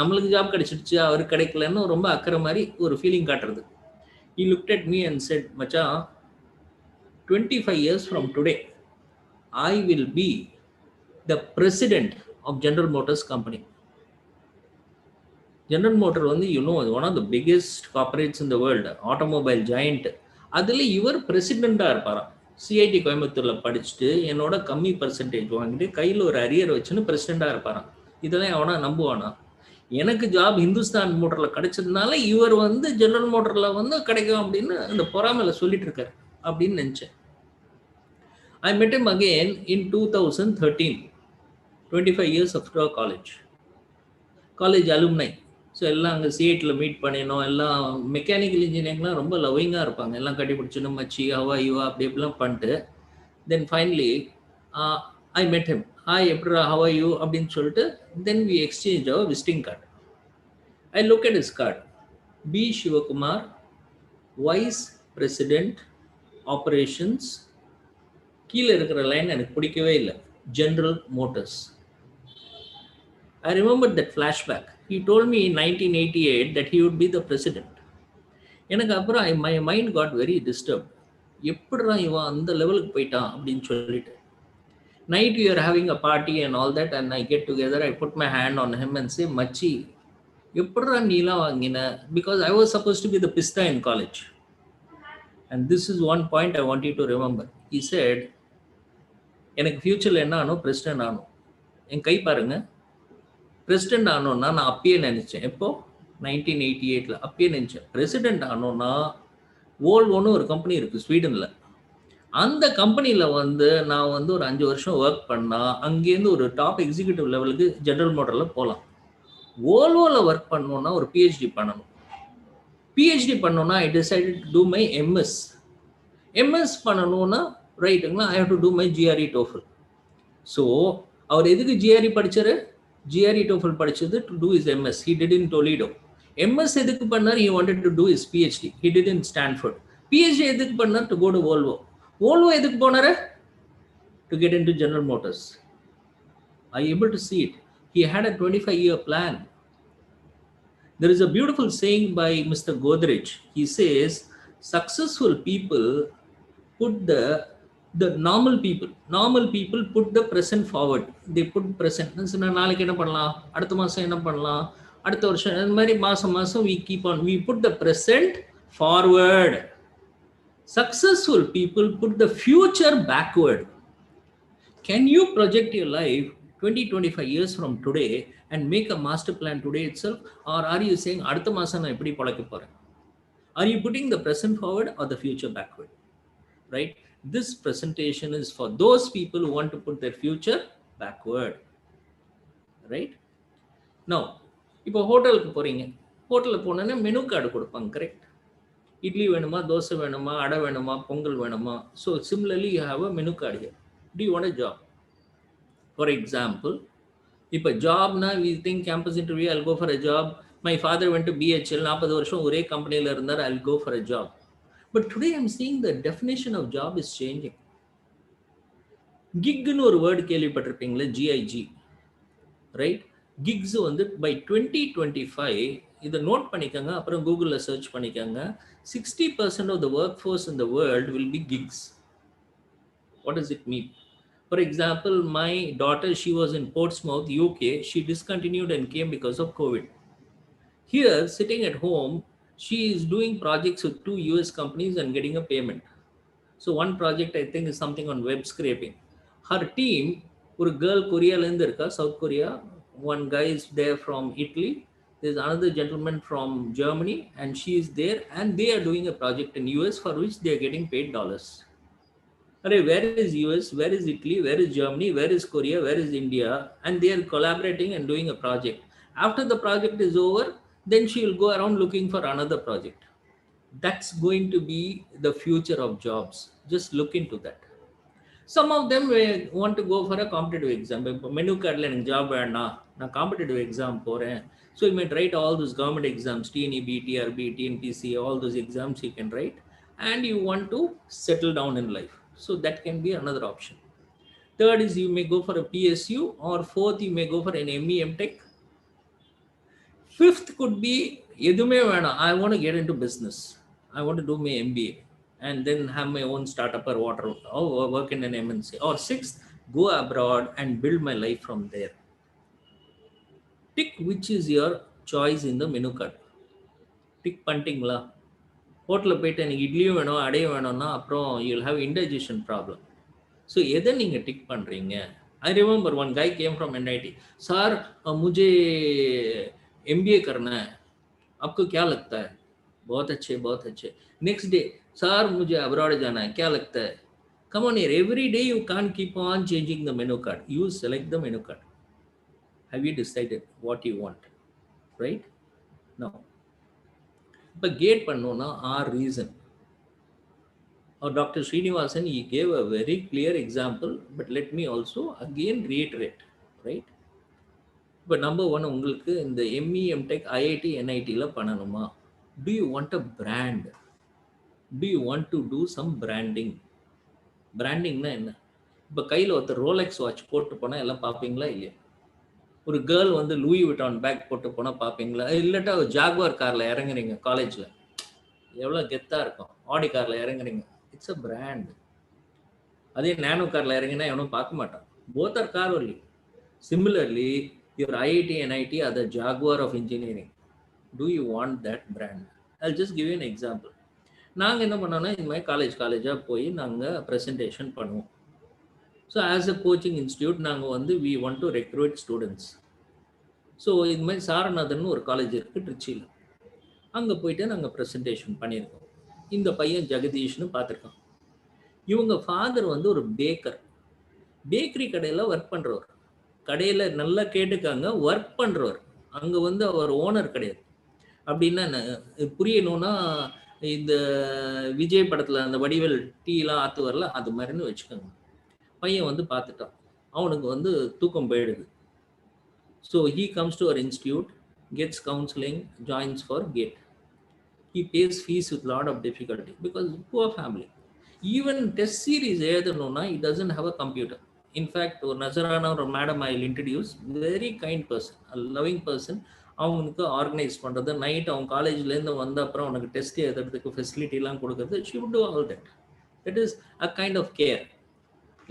நம்மளுக்கு ஜாப் கிடைச்சிடுச்சு, அவருக்கு கிடைக்கலன்னு ரொம்ப அக்கறை மாதிரி ஒரு ஃபீலிங் காட்டுறது. He looked at me and said, Macha, 25 years from today, I will be the president of General Motors company. General Motor வந்து, you know, one of the biggest corporates in the world, automobile giant. அதில் இவர் பிரசிடெண்ட்டாக இருப்பாராம். CID கோயம்புத்தூரில் படிச்சுட்டு என்னோட கம்மி percentage வாங்கிட்டு கையில் ஒரு அரியர் வச்சுன்னு பிரசிடெண்ட்டாக இருப்பாராம். இதெல்லாம் அவனா நம்புவானா? எனக்கு ஜாப் ஹிந்துஸ்தான் மோட்டரில் கிடைச்சதுனால இவர் வந்து ஜெனரல் மோட்டரில் வந்து கிடைக்கும் அப்படின்னு அந்த பொறாமையில் சொல்லிட்டு இருக்காரு அப்படின்னு நினச்சேன். ஐ met him again in 2013, 25 years after college அலுமினை. So எல்லாம் அங்கே சிஐடியில் மீட் பண்ணினோம். எல்லாம் மெக்கானிக்கல் இன்ஜினியரிங்லாம் ரொம்ப லவ்விங்காக இருப்பாங்க. எல்லாம் கட்டி பிடிச்சின்னு மச்சி ஹவா யுவா அப்படி இப்படிலாம் பண்ணிட்டு then finally I met him. Hi எப்படி ஹவா யூ அப்படின்னு சொல்லிட்டு தென் வி எக்ஸ்சேஞ்ச் அவர் visiting card. I look at his card, P Sivakumar, vice president operations. கீழே இருக்கிற லைன் எனக்கு பிடிக்கவே இல்லை, General Motors. I remembered that flashback. He told me in 1988 that he would be the president. எனக்கு அப்புறம் my mind got very disturbed. எப்படிடா இவன் அந்த லெவலுக்கு போயிட்டான் அப்படின்னு சொல்லிட்டு. Night we are having a party and all that, and I get together, I put my hand on him and say, மச்சி எப்படிடா நீலாம் வாங்கின? Because I was supposed to be the pista in college. And this is one point I want you to remember. He said, எனக்கு ஃபியூச்சரில் என்ன ஆனும்? President ஆனும். என் கை பாருங்க, president ஆனோன்னா நான் அப்பயே நினச்சேன். எப்போ? 1988 அப்பயே நினச்சேன். பிரசிடென்ட் ஆனோன்னா வோல்வோன்னு ஒரு கம்பெனி இருக்குது ஸ்வீடனில். அந்த கம்பெனியில் வந்து நான் வந்து ஒரு 5 வருஷம் ஒர்க் பண்ணால் அங்கேருந்து ஒரு டாப் எக்ஸிக்யூட்டிவ் லெவலுக்கு ஜெனரல் மோட்டரில் போகலாம். வோல்வோவில் ஒர்க் பண்ணோன்னா ஒரு பிஹெச்டி பண்ணணும். பிஹெச்டி பண்ணோன்னா I decided to do my MS பண்ணணும்னா ரைட்டுங்களா, I have to do my GRE TOEFL. So அவர் எதுக்கு ஜிஆர்இ படித்தார்? ஜிஆர்இ டோஃபல் படித்தது to do his MS. He did in Toledo. MS எதுக்கு பண்ணார்? He wanted to do his PhD. He did in Stanford. PhD எதுக்கு பண்ணார்? To go to Volvo. Volvo எதுக்கு போனார்? To get in to General Motors. I able to see it. He had a 25-year plan. There is a beautiful saying by Mr. Godrej. He says, successful people put the normal people put the present forward. They put present. நாளைக்கு என்ன பண்ணலாம், அடுத்த மாதம் என்ன பண்ணலாம், அடுத்த வருஷம், இந்த மாதிரி மாதம் we keep on, we put the present forward. Successful people put the future backward. Can you project your life 20-25 years from today and make a master plan today itself? Or are you saying அடுத்த மாதம் நான் எப்படி பழக்க போகிறேன்? Are you putting the present forward or the future backward? Right? This presentation is for those people who want to put their future backward. Right? Now, இப்போ ஹோட்டலுக்கு போகிறீங்க. ஹோட்டலில் போனோன்னா மெனு கார்டு கொடுப்பாங்க, கரெக்ட்? இட்லி வேணுமா, தோசை வேணுமா, அடை வேணுமா, பொங்கல் வேணுமா? So similarly you have a menu card here. Do you want a job? For example, இப்போ Jaffna we think campus interview, I'll go for a job. My father went to BHL, 40 வருஷம் ஒரே கம்பெனியில் இருந்தார், I'll go for a job. But today I'm seeing the definition of job is changing. Gigன்னு ஒரு word கேள்விப்பட்டிருப்பீங்களே, GIG, right? Kicks வந்து by 2025, இதை note பண்ணிக்கோங்க, அப்புறம் கூகுளில் சர்ச் பண்ணிக்கோங்க. 60% of the workforce in the world will be gigs. What does it mean? For example, my daughter, she was in Portsmouth, UK. She discontinued and came because of COVID. Here, sitting at home, she is doing projects with 2 US companies and getting a payment. So one project I think is something on web scraping. Her team, ஒரு girl கொரியாலேருந்து இருக்கா, South Korea. One guy is there from Italy. There's another gentleman from Germany, and she is there, and they are doing a project in US for which they are getting paid dollars. Where is US? Where is Italy? Where is Germany? Where is Korea? Where is India? And they are collaborating and doing a project. After the project is over, then she will go around looking for another project. That's going to be the future of jobs. Just look into that. Some of them want to go for a competitive exam. Menu cardல எனக்கு job வேணாம், நான் competitive exam போறேன். So you might write all those government exams, TNEB, TRB, TNPC, all those exams you can write, and you want to settle down in life. So that can be another option. Third is you may go for a PSU, or fourth you may go for an ME MTech. Fifth could be எதுவுமே வேணாம், I want to get into business. I want to do my MBA and then have my own startup or work in an MNC. Or sixth, go abroad and build my life from there. Tick which is your choice in the menu card. Tick பண்ணிட்டீங்களா? ஹோட்டலில் போயிட்டு எனக்கு இட்லியும் வேணும் அடையும் வேணும்னா அப்புறம் you'll have indigestion problem. So எதை நீங்கள் டிக் பண்ணுறீங்க? I remember one guy came from NIT. Sir, मुझे MBA करना है, आपको क्या लगता है? बहुत अच्छे, बहुत अच्छे. Next day, sir, मुझे abroad जाना है, क्या लगता है? Come on here, every day you can't keep on changing the menu card. You select the menu card. Have you decided what you want? Right? No. But gate பண்ணோம்னா our reason. Or Dr. Srinivasan, he gave a very clear example, but let me also again reiterate, right? But number one, உங்களுக்கு இந்த ME MTech IIT NITல பண்ணணுமா? Do you want a brand? Do you want to do some branding? Brandingனா என்ன? இப்போ கையில் ஒருத்தர் Rolex watch போட்டு போனால் எல்லாம் பார்ப்பீங்களா இல்லையா? ஒரு கேர்ள் வந்து லூயி விட்டான் பேக் போட்டு போனால் பார்ப்பீங்களா? இல்லாட்டா ஒரு ஜாகுவார் காரில் இறங்குறீங்க காலேஜில், எவ்வளோ கெத்தாக இருக்கும். ஆடி காரில் இறங்குறீங்க, இட்ஸ் அ பிராண்ட். அதே நானோ காரில் இறங்கினா எவனும் பார்க்க மாட்டான். Both are car only. Similarly, your IIT NIT are the Jaguar of engineering. Do you want that brand? I'll just give you an example. நாங்கள் என்ன பண்ணோன்னா, இந்த மாதிரி காலேஜாக போய் நாங்கள் ப்ரெசன்டேஷன் பண்ணுவோம். So as a coaching institute நாங்கள் வந்து we want to recruit students. So இது மாதிரி சாரநாதன் ஒரு காலேஜ் இருக்குது திருச்சியில், அங்கே போயிட்டு நாங்கள் ப்ரெசன்டேஷன் பண்ணியிருக்கோம். இந்த பையன் ஜெகதீஷ்னு பார்த்துருக்கோம். இவங்க ஃபாதர் வந்து ஒரு பேக்கர், பேக்கரி கடையில் ஒர்க் பண்ணுறவர். கடையில் நல்லா கேட்டுக்காங்க, ஒர்க் பண்ணுறவர். அங்கே வந்து அவர் ஓனர் கிடையாது. அப்படின்னா புரியணும்னா இந்த விஜய் படத்தில் அந்த வடிவேல் டீலாம் ஆற்று வரல, அது மாதிரின்னு வச்சுக்கோங்க. பையன் வந்து பார்த்துட்டான், அவனுக்கு வந்து தூக்கம் போயிடுது. So he comes to our institute, gets counseling, joins for GATE. He pays fees with lot of difficulty because poor family. Even test series எழுதணும்னா he doesn't have a computer. In fact, ஒரு நசரானா ஒரு madam I will introduce, very kind person, a loving person. அவங்களுக்கு organise பண்ணுறது, night அவங்க காலேஜ்லேருந்து வந்த அப்புறம் அவனுக்கு டெஸ்ட் எழுதுறதுக்கு ஃபெசிலிட்டிலாம் கொடுக்குறது, she would do all that. That is a kind of care.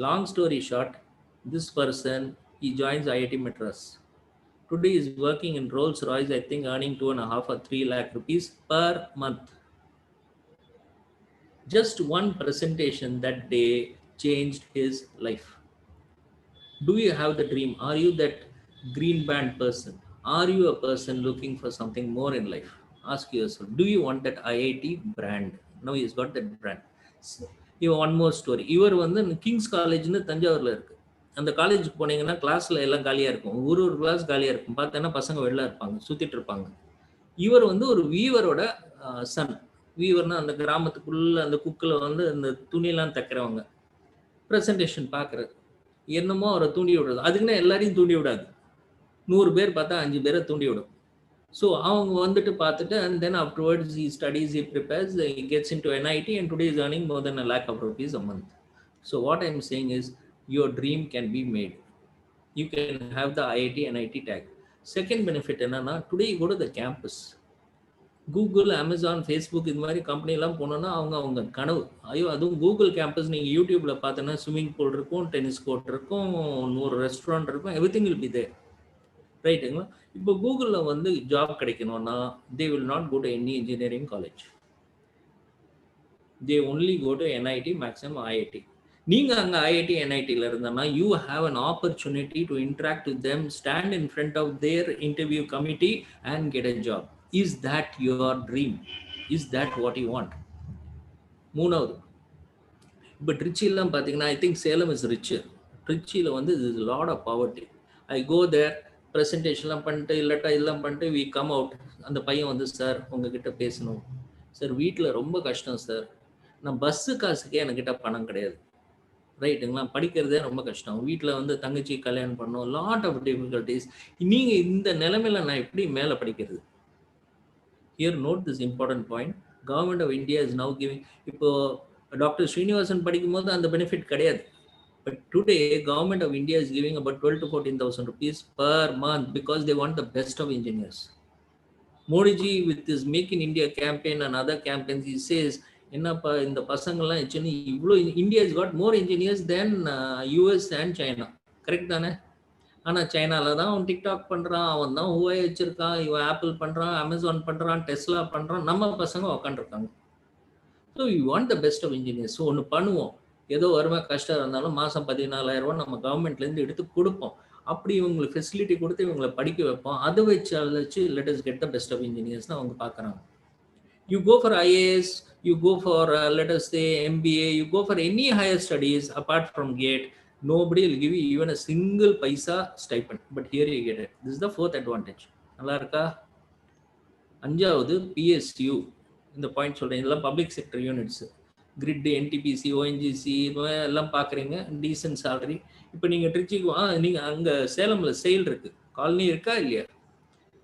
Long story short, this person, he joins IIT Madras. Today is working in Rolls Royce, I think earning 2.5 or 3 lakh rupees per month. Just one presentation that day changed his life. Do you have the dream? Are you that green band person? Are you a person looking for something more in life? Ask yourself, do you want that IIT brand? Now he's got that brand. Even one more story. இவர் வந்து Kings காலேஜ்னு தஞ்சாவூரில் இருக்குது. அந்த காலேஜுக்கு போனீங்கன்னா கிளாஸில் எல்லாம் காலியாக இருக்கும், ஒரு கிளாஸ் காலியாக இருக்கும். பார்த்தோன்னா பசங்க வெளில இருப்பாங்க, சுற்றிட்டு இருப்பாங்க. இவர் வந்து ஒரு வீவரோட சன். வீவர்னா அந்த கிராமத்துக்குள்ளே அந்த குக்கில் வந்து அந்த துணியெல்லாம் தைக்கிறவங்க. ப்ரெசன்டேஷன் பார்க்குறது என்னமோ அவரை தூண்டி விடுறது. அதுக்குன்னா எல்லாரையும் தூண்டி விடாது, 100 பேர் பார்த்தா 5 பேரை தூண்டி விடும். ஸோ அவங்க வந்துட்டு பார்த்துட்டு, and then afterwards he studies, he prepares, he gets into NIT, and today is earning more than 1 lakh of rupees a month. So what I'm saying is, your dream can be made. You can have the IIT NIT tag. Second benefit என்னன்னா, today you go to the campus. Google, Amazon, Facebook இது மாதிரி கம்பெனிலாம் போனோன்னா அவங்க கனவு. ஐயோ, அதுவும் Google campus நீங்கள் யூடியூப்பில் பார்த்தோன்னா ஸ்விம்மிங் பூல் இருக்கும், டென்னிஸ் கோர்ட் இருக்கும், 100 ரெஸ்டாரண்ட் இருக்கும், எவ்ரிதிங் வில் பி தேர். ரைட்டுங்களா? இப்போ கூகுளில் வந்து ஜாப் கிடைக்கணும்னா they will not go to any engineering college. They only go to NIT, maximum IIT. நீங்க அங்க IIT NITல இருந்தனா you have an opportunity to interact with them, stand in front of their interview committee and get a job. Is that your dream? Is that what you want? மூணாவது, இப்போ ட்ரிச்சிலாம் பார்த்தீங்கன்னா I think Salem is rich. ட்ரிச்சியில் வந்து is lot of poverty. I go there, ப்ரெசன்டேஷன்லாம் பண்ணிட்டு இல்லாட்டா இதெல்லாம் பண்ணிட்டு வி கம் அவுட். அந்த பையன் வந்து சார் உங்ககிட்ட பேசணும் சார், வீட்டில் ரொம்ப கஷ்டம் சார், நான் பஸ்ஸு காசுக்கே என்கிட்ட பணம் கிடையாது, ரைட்டுங்களா, படிக்கிறதே ரொம்ப கஷ்டம், வீட்டில் வந்து தங்கச்சி கல்யாணம் பண்ணோம், லாட் ஆஃப் டிஃபிகல்ட்டிஸ், நீங்கள் இந்த நிலைமையில நான் எப்படி மேலே படிக்கிறது? Here note this important point. Government of India is now giving, இப்போ டாக்டர் ஸ்ரீனிவாசன் படிக்கும் போது அந்த பெனிஃபிட் கிடையாது. But today, Government of India is giving about 12 to 14,000 rupees per month because they want the best of engineers. Modi ji with his Make in India campaign and other campaigns, he says, என்னப்பா இந்த பசங்கள்லாம் இவ்வளோ, India has got more engineers than US and China. Correct தானே? ஆனால் சைனாவில் தான் அவன் TikTok பண்ணுறான், அவன் தான் ஹூஐ வச்சுருக்கான், இவன் ஆப்பிள் பண்ணுறான், அமேசான் பண்ணுறான், டெஸ்லா பண்ணுறான், நம்ம பசங்க உக்காண்டிருக்காங்க. So you want the best of engineers. So ஒன்று பண்ணுவோம், ஏதோ வறுமை கஷ்டம் இருந்தாலும் மாதம் 14,000 ரூபா நம்ம கவர்மெண்ட்லேருந்து எடுத்து கொடுப்போம். அப்படி இவங்களுக்கு ஃபெசிலிட்டி கொடுத்து இவங்களை படிக்க வைப்போம். அதை வச்சு let us get the best of இன்ஜினியர்ஸ்னு அவங்க பார்க்குறாங்க. You go for IAS, you go for let us say MBA, you go for any higher studies apart from GATE, nobody will give you even a single paisa stipend, but here you get it. This is the fourth advantage. நல்லா இருக்கா? அஞ்சாவது PSU. இந்த point சொல்கிறேன், இதெல்லாம் public sector units, grid, NTPC, ONGC எல்லாம் பார்க்குறீங்க, descent salary. இப்போ நீங்கள் ட்ரிச்சிக்கு நீங்கள் அங்கே சேலமில் செயல் இருக்குது, காலனி இருக்கா இல்லையா,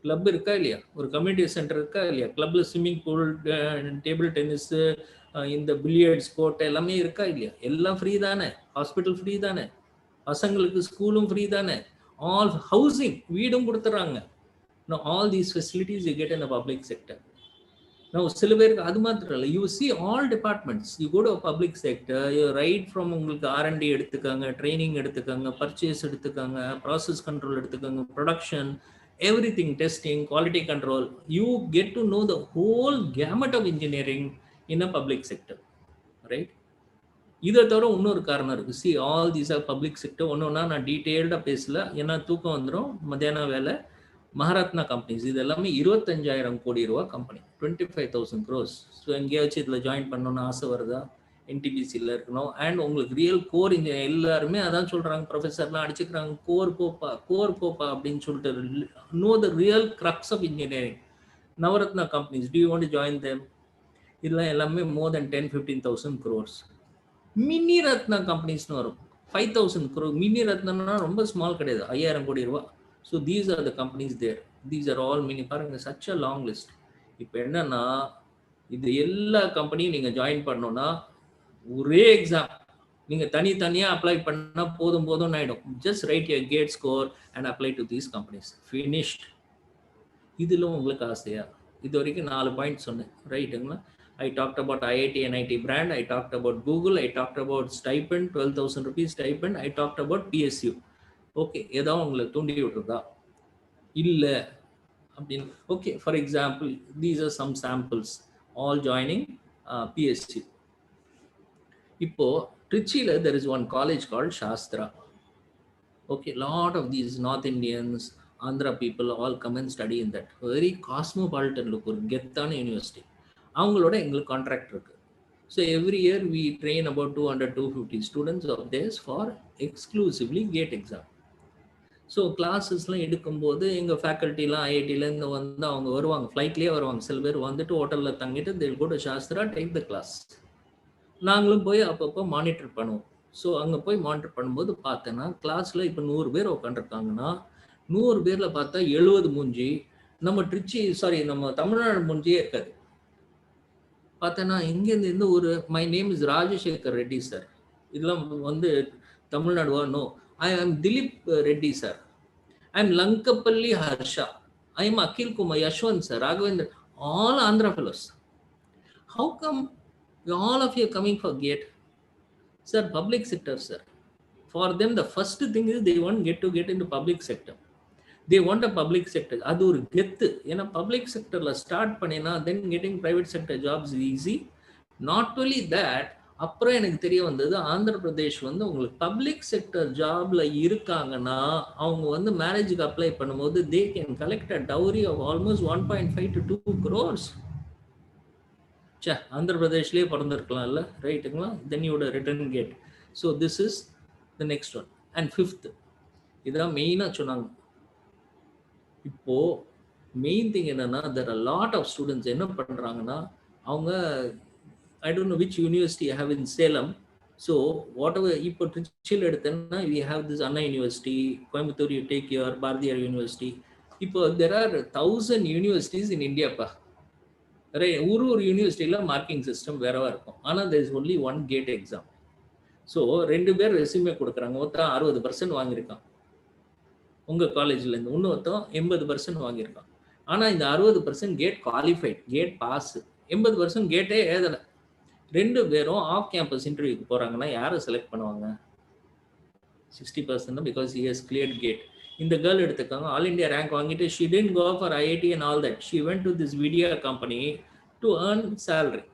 கிளப் இருக்கா இல்லையா, ஒரு கம்யூனிட்டி சென்டர் இருக்கா இல்லையா, கிளப்பில் ஸ்விம்மிங் பூல், டேபிள் டென்னிஸு, இந்த பில்லியர்ட்ஸ் கோர்ட் எல்லாமே இருக்கா இல்லையா, எல்லாம் ஃப்ரீ தானே, ஹாஸ்பிட்டல் ஃப்ரீ தானே, பசங்களுக்கு ஸ்கூலும் ஃப்ரீ தானே, ஆல் ஹவுசிங் வீடும் கொடுத்துட்றாங்க. Now all these facilities you get in the public sector. Now சில பேருக்கு அது மாத்திரம் இல்லை, you see all departments, you go to a public sector, you right from உங்களுக்கு R&D எடுத்துக்காங்க, ட்ரைனிங் எடுத்துக்காங்க, பர்ச்சேஸ் எடுத்துக்காங்க, ப்ராசஸ் கண்ட்ரோல் எடுத்துக்காங்க, production, everything, testing, quality control, you get to know the whole gamut of engineering in a public sector, right? இதை தவிர இன்னொரு காரணம் இருக்குது. see all these are public sector. ஒன்று நான் டீட்டெயில்டாக பேசல, ஏன்னா தூக்கம் வந்துடும், மத்தியானம் வேலை. மகாரத்னா கம்பெனிஸ் இது எல்லாமே 25,000 கோடி ரூபா கம்பெனி, 25,000 crores. ஸோ எங்கேயாச்சும் இதில் ஜாயின் பண்ணணும்னு ஆசை வருதா? NTPCயில் இருக்கணும். அண்ட் உங்களுக்கு ரியல் கோர் இன்ஜினியர் எல்லாருமே அதான் சொல்கிறாங்க, ப்ரொஃபஸர்லாம் அடிச்சுக்கிறாங்க, கோர் போப்பா அப்படின்னு சொல்லிட்டு. No the real crux of engineering. Navratna companies, do you want to join them? இதெல்லாம் எல்லாமே more than 10-15,000 crores. Mini Ratna கம்பெனிஸ்னு வரும், 5,000 crores. மினி ரத்னா ரொம்ப ஸ்மால் கிடையாது, 5,000 கோடி ரூபா. So these are the companies there. These are all mini. பாருங்க, such a long list. இப்போ என்னன்னா, இது எல்லா கம்பெனியும் நீங்கள் ஜாயின் பண்ணணும்னா ஒரே எக்ஸாம், நீங்கள் தனித்தனியாக அப்ளை பண்ணால் போதும் ஆகிடும். Just write your GATE score and apply to these companies, finished. இதில் உங்களுக்கு ஆசையா? இது வரைக்கும் 4 பாயிண்ட் சொன்னேன், ரைட்டுங்களா? I talked about IIT NIT brand, I talked about Google, I talked about stipend, 12,000 rupees stipend, I talked about PSU. Okay, ஏதாவது உங்களை தூண்டி விட்டுருதா? இல்லை அப்படின்னு. Okay, for example these are some samples, all joining PSU. இப்போது ட்ரிச்சியில் there is one college called Sastra. Okay, lot of these north Indians, Andhra people all come and study in that. Very cosmopolitan look, ஒரு கெத்தான university. அவங்களோட எங்களுக்கு contract இருக்குது. So every year we train about 200-250 students of theirs for exclusively GATE exam. So கிளாஸஸ்லாம் எடுக்கும்போது எங்கள் ஃபேக்கல்ட்டிலாம் IITலேருந்து வந்து அவங்க வருவாங்க, ஃப்ளைட்லேயே வருவாங்க. சில பேர் வந்துட்டு ஹோட்டலில் தங்கிட்டு they will go to Sastra, take the class. நாங்களும் போய் அப்பப்போ மானிட்டர் பண்ணுவோம். ஸோ அங்கே போய் மானிட்டர் பண்ணும்போது பார்த்தேன்னா, கிளாஸில் இப்போ 100 பேர் உட்காந்துருக்காங்கன்னா 100 பேரில் பார்த்தா 70 மூஞ்சி நம்ம தமிழ்நாடு மூஞ்சியே இருக்காது. பார்த்தேன்னா இங்கேருந்து இந்த ஒரு my name is Rajasekhar Reddy sir, இதெல்லாம் வந்து தமிழ்நாடுவா? No, I am Dilip Reddy sir. I am Lankapalli Harsha. I am Akhil Kumar, Yashwant sir, Raghavendra, all Andhra fellows. How come all of you are coming for GATE? Sir, public sector sir. For them the first thing is they want to get into public sector. They want a public sector. அது ஒரு கெத்து. ஏன்னா public செக்டர்ல start பண்ணினா then getting private sector jobs is easy. Not only that, அப்புறம் எனக்கு தெரிய வந்தது ஆந்திர பிரதேஷ் வந்து உங்களுக்கு பப்ளிக் செக்டர் ஜாப்ல இருக்காங்கன்னா அவங்க வந்து மேரேஜுக்கு அப்ளை பண்ணும்போது they can collect a dowry of almost 1.5 to 2 crores. சே, ஆந்திர பிரதேஷ்லேயே பிறந்திருக்கலாம்ல, ரைட்டுங்களா? then you would have written gate. So this is the next one. And fifth, இதுதான் மெயினாக சொன்னாங்க. இப்போ மெயின் திங் என்னன்னா there are a lot of students என்ன பண்றாங்கன்னா அவங்க I don't know which university I have in Salem. So whatever இப்போ திருச்சியில் எடுத்தேன்னா we have this Anna University, Coimbatore you take your Bharatiyar University. இப்போ there are 1000 universities in India pa. ஒரு யூனிவர்சிட்டியில் marking system வேறவா இருக்கும். ஆனால் there is only one gate exam. So 2 பேர் resume கொடுக்குறாங்க. ஒருத்தன் 60% வாங்கியிருக்கான் உங்கள் காலேஜ்லேருந்து, இன்னொருத்தன் 80% வாங்கியிருக்கான். ஆனால் இந்த 60% கேட் குவாலிஃபைட், கேட் பாஸ், 80% கேட்டே ஏதலை. 2 பேரும் ஆஃப் கேம்பஸ் இன்டர்வியூக்கு போகிறாங்கன்னா யாரை செலக்ட் பண்ணுவாங்க? 60% because he has cleared gate. இந்த கேர்ள் எடுத்துக்காங்க, ஆல் இண்டியா ரேங்க் வாங்கிட்டு she didn't go for IIT and all that. She went to this video company to earn salary,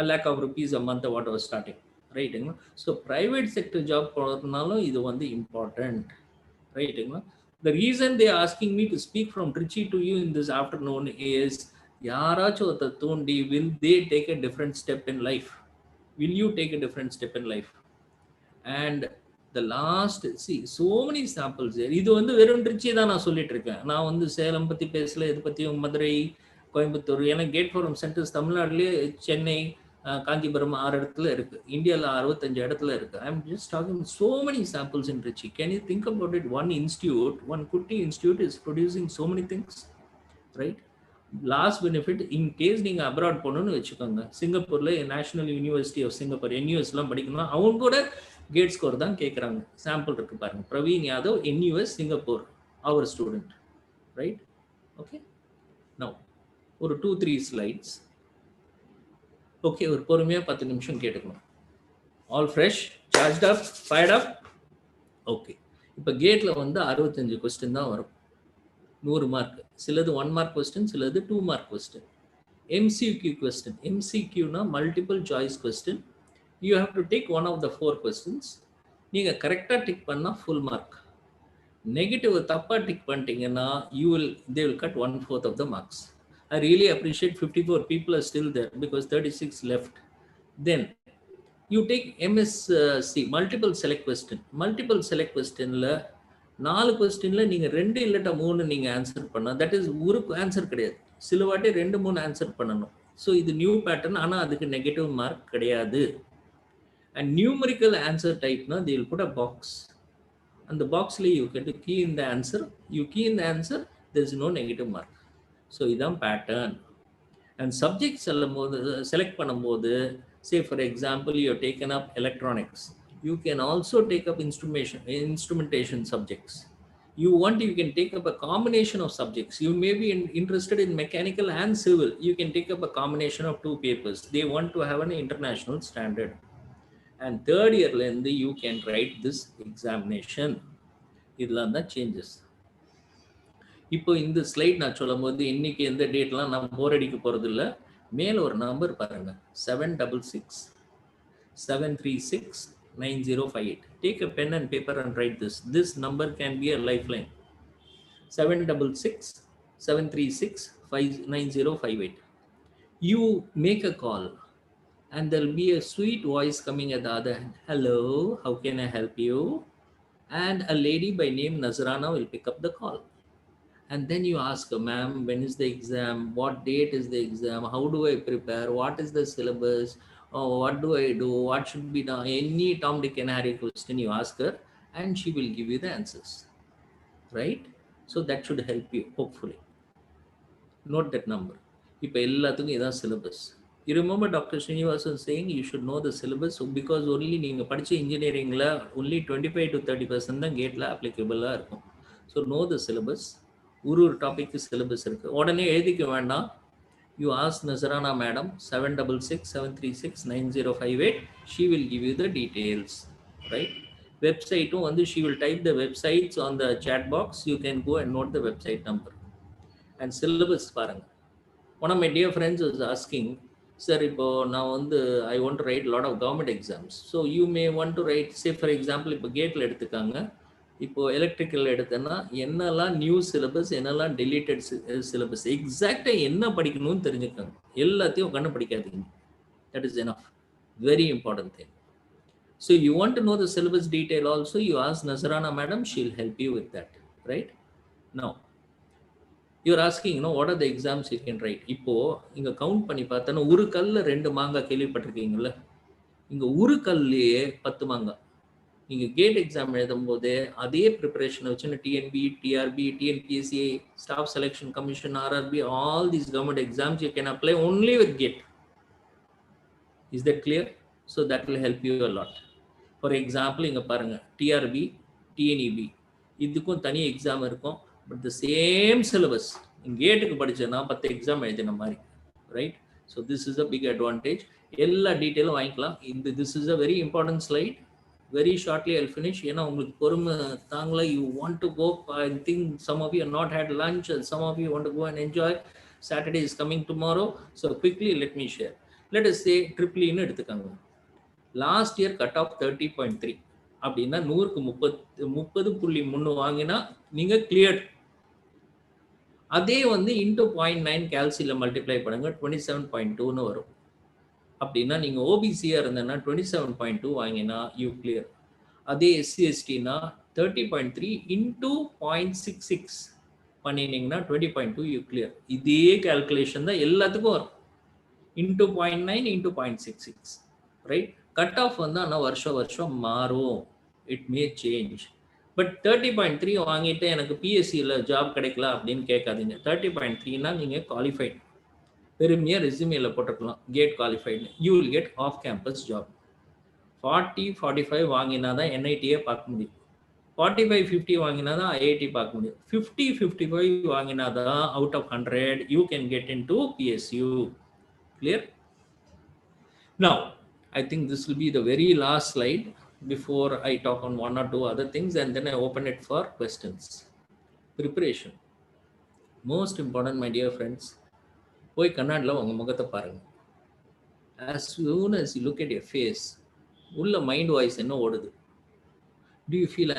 a lakh of rupees a month, what was starting, ரைட்டுங்களா? So private sector job போகிறதுனாலும் இது வந்து important, ரைட்டுங்களா? The reason they are asking me to speak from Trichy to you in this afternoon is யாராச்சும் ஒருத்தர் தோண்டி will they take a different step in life? Will you take a different step in life? And the last, see, so many samples there. இது வந்து வெறும் ட்ரிச்சி தான் நான் சொல்லிட்டு இருக்கேன். நான் வந்து சேலம் பற்றி பேசல, இது பற்றியும் மதுரை, கோயம்புத்தூர், ஏன்னா கேட் ஃபாரம் சென்டர்ஸ் தமிழ்நாட்டிலே சென்னை, காஞ்சிபுரம் 6 இடத்துல இருக்கு, இந்தியாவில் 65 இடத்துல இருக்கு. I am just talking so many samples in Trichy. Can you think about it? One institute, one குட்டி institute is producing so many things, right? Last benefit, in case நீங்கள் abroad போகணுன்னு வச்சுக்கோங்க, சிங்கப்பூரில் நேஷனல் யூனிவர்சிட்டி ஆஃப் சிங்கப்பூர் NUSலாம் படிக்கணும், அவங்க கூட gate score தான் கேட்குறாங்க. சாம்பிள் இருக்கு பாருங்க, பிரவீன் யாதவ், NUS சிங்கப்பூர், அவர் ஸ்டூடெண்ட், ரைட்? ஓகே, நவ் ஒரு 2-3 ஸ்லைட்ஸ். ஓகே, ஒரு பொறுமையாக 10 நிமிஷம் கேட்டுக்கணும். ஆல் ஃப்ரெஷ், சார்ஜ்ட் அப், ஃபயர்ட் அப். ஓகே, இப்போ கேட்டில் வந்து 65 கொஸ்டின் தான் வரும், 100 மார்க். சிலது 1 மார்க் கொஸ்டின், சிலது 2 மார்க் கொஸ்டின். MCQ கொஸ்டின், MCQனா multiple choice question. You have to take one of the 4 questions. நீங்கள் கரெக்டாக டிக் பண்ணால் ஃபுல் மார்க். நெகட்டிவ் தப்பாக டிக் பண்ணிட்டீங்கன்னா they will cut 1/4 of the marks. I really appreciate 54 people are still there because 36 left. Then you take MSc, multiple select question. Multiple select questionல 4 கொஸ்டின்ல நீங்கள் 2 இல்லட்டா 3 நீங்கள் answer பண்ணால் that is ஒரு answer கிடையாது. சில வாட்டி 2-3 ஆன்சர் பண்ணணும். ஸோ இது நியூ பேட்டர்ன், ஆனால் அதுக்கு நெகட்டிவ் மார்க் கிடையாது. அண்ட் நியூமரிக்கல் ஆன்சர் டைப்னா they will put a box. அந்த பாக்ஸில் you can key in the answer, you key in the answer, there is no negative mark. So இதுதான் pattern. And subject select பண்ணும்போது, say for example you taken up electronics, you can also take up instrumentation subjects. You can take up a combination of subjects. You may be interested in mechanical and civil. You can take up a combination of 2 papers. They want to have an international standard. And 3rd year you can write this examination. இதெல்லாம் தான் changes. இப்போ இந்த slide நான் சொல்லும் போது இன்னைக்கு எந்த டேட்லாம் நான் போர் அடிக்க போகிறது இல்லை. மேலே ஒரு நம்பர் பாருங்க, 766-736-9058. Take a pen and paper and write this. This number can be a lifeline. 766-736-9058. You make a call and there'll be a sweet voice coming at the other hand. Hello, how can I help you? And a lady by name Nazrana will pick up the call. And then you ask her, ma'am, when is the exam? What date is the exam? How do I prepare? What is the syllabus? What do I do? What should be done? Any Tom, Dick and Harry question you ask her and she will give you the answers, right? So that should help you, hopefully. Note that number. இப்போ எல்லாத்துக்கும் இதான் syllabus. You remember Dr. Srinivasan saying you should know the syllabus because only நீங்கள் படித்த இன்ஜினியரிங்கில் only 25 to 30% தான் கேட்டில் அப்ளிகபிளாக இருக்கும். So know the syllabus. ஒரு டாபிக்கு syllabus இருக்குது, உடனே எழுதிக்க வேண்டாம். You ask Nasrana madam 766-736-9058. she will give you the details, right? website வந்து she will type the websites on the chat box. You can go and note the website number. And syllabus பாருங்க. One of my dear friends was asking, sir, இப்போ நான் வந்து I want to write a lot of government exams. So you may want to write, say for example, இப்போ கேட்ல எடுத்துக்காங்க, இப்போ electrical எடுத்தேன்னா என்னெல்லாம் new syllabus, என்னெல்லாம் டெலீட்டட் சிலபஸ், எக்ஸாக்டா என்ன படிக்கணும்னு தெரிஞ்சுக்கோங்க. எல்லாத்தையும் உட்காந்து படிக்காதீங்க. That is enough. Very important thing. So you want to know the syllabus detail also, you ask Nazarana madam, she'll help you with that, right? Now, you're asking, you know, what are the exams you can write? இப்போ இங்க count பண்ணி பார்த்தா ஒரு கல்ல 2 மாங்காய் கேள்விப்பட்டிருக்கீங்கல்ல, இங்க ஒரு கல்லையே 10 மாங்காய். நீங்க கேட் எக்ஸாம் எழுதும் போது அதே ப்ரிப்பரேஷன் வச்சு TNP, TRB, TNPSC, staff selection commission, RRB, all these government exams you can apply only with gate. Is that clear? So that will help you a lot. For example, இங்க பாருங்க, TRP, TNEB இதுக்கும் தனி exam இருக்கும். But the same syllabus கேட்டுக்கு படிச்சேன்னா 10 exam எழுதின மாதிரி, right? So this is a big advantage. எல்லா டீட்டெயிலும் வாங்கிக்கலாம். This is a very important slide. Very shortly I'll finish. ஏன்னா உங்களுக்கு பொறுமை தாங்களா, you want to go, I think some of you have not had lunch and some of you want to go and enjoy. Saturday is coming tomorrow. So quickly let me share. Let us say triple ன்னு எடுத்துக்காங்க. Last year cut off 30.3 அப்படின்னா 100க்கு 30.3 வாங்கினா நீங்க clear. அதே வந்து into 0.9 கால்சியில multiply பண்ணுங்க, 27.2ன்னு வரும். அப்படின்னா நீங்க ஓபிசியா இருந்தேன்னா 27.2 வாங்கினா யூ கிளியர். அதே எஸ்சி எஸ்டினா 30.3 இன்டூ 0.66 பண்ணினீங்கன்னா 20.2 யூ கிளியர். இதே கால்குலேஷன் தான் எல்லாத்துக்கும் வரும், into 0.9 into 0.66, right? Cut off வந்து ஆனால் வருஷம் மாறும், இட் மே சேஞ்ச். பட் 30.3 வாங்கிட்டு எனக்கு பிஎஸ்சியில் ஜாப் கிடைக்கல அப்படின்னு கேட்காதீங்க. 30.3னா நீங்கள் குவாலிஃபைட், பெருமையாக ரெஸ்யூமேல போட்டுக்கலாம், GATE qualified. You will get off campus job. 40-45 வாங்கினா தான் என்ஐடியே பார்க்க முடியும். 45-50 வாங்கினா தான் ஐஐடி பார்க்க முடியும். 50-55 வாங்கினா தான் out of 100 you can get in to PSU. Clear? Now, I think this will be the very last slide before I talk on one or two other things, and then I open it for questions. Preparation. Most important, my dear friends. போய் கண்ணாடியில் உங்கள் முகத்தை பாருங்கள். As soon as you look at your face, உள்ள mind voice என்ன ஓடுது? Do you feel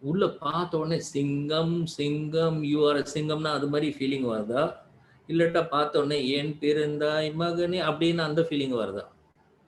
உள்ள பார்த்த உடனே சிங்கம் சிங்கம் யூ ஆர் சிங்கம்னா அது மாதிரி ஃபீலிங் வருதா? இல்லட்டா பார்த்த உடனே ஏன் பிறந்தாய் மகனே அப்படின்னு அந்த ஃபீலிங் வருதா?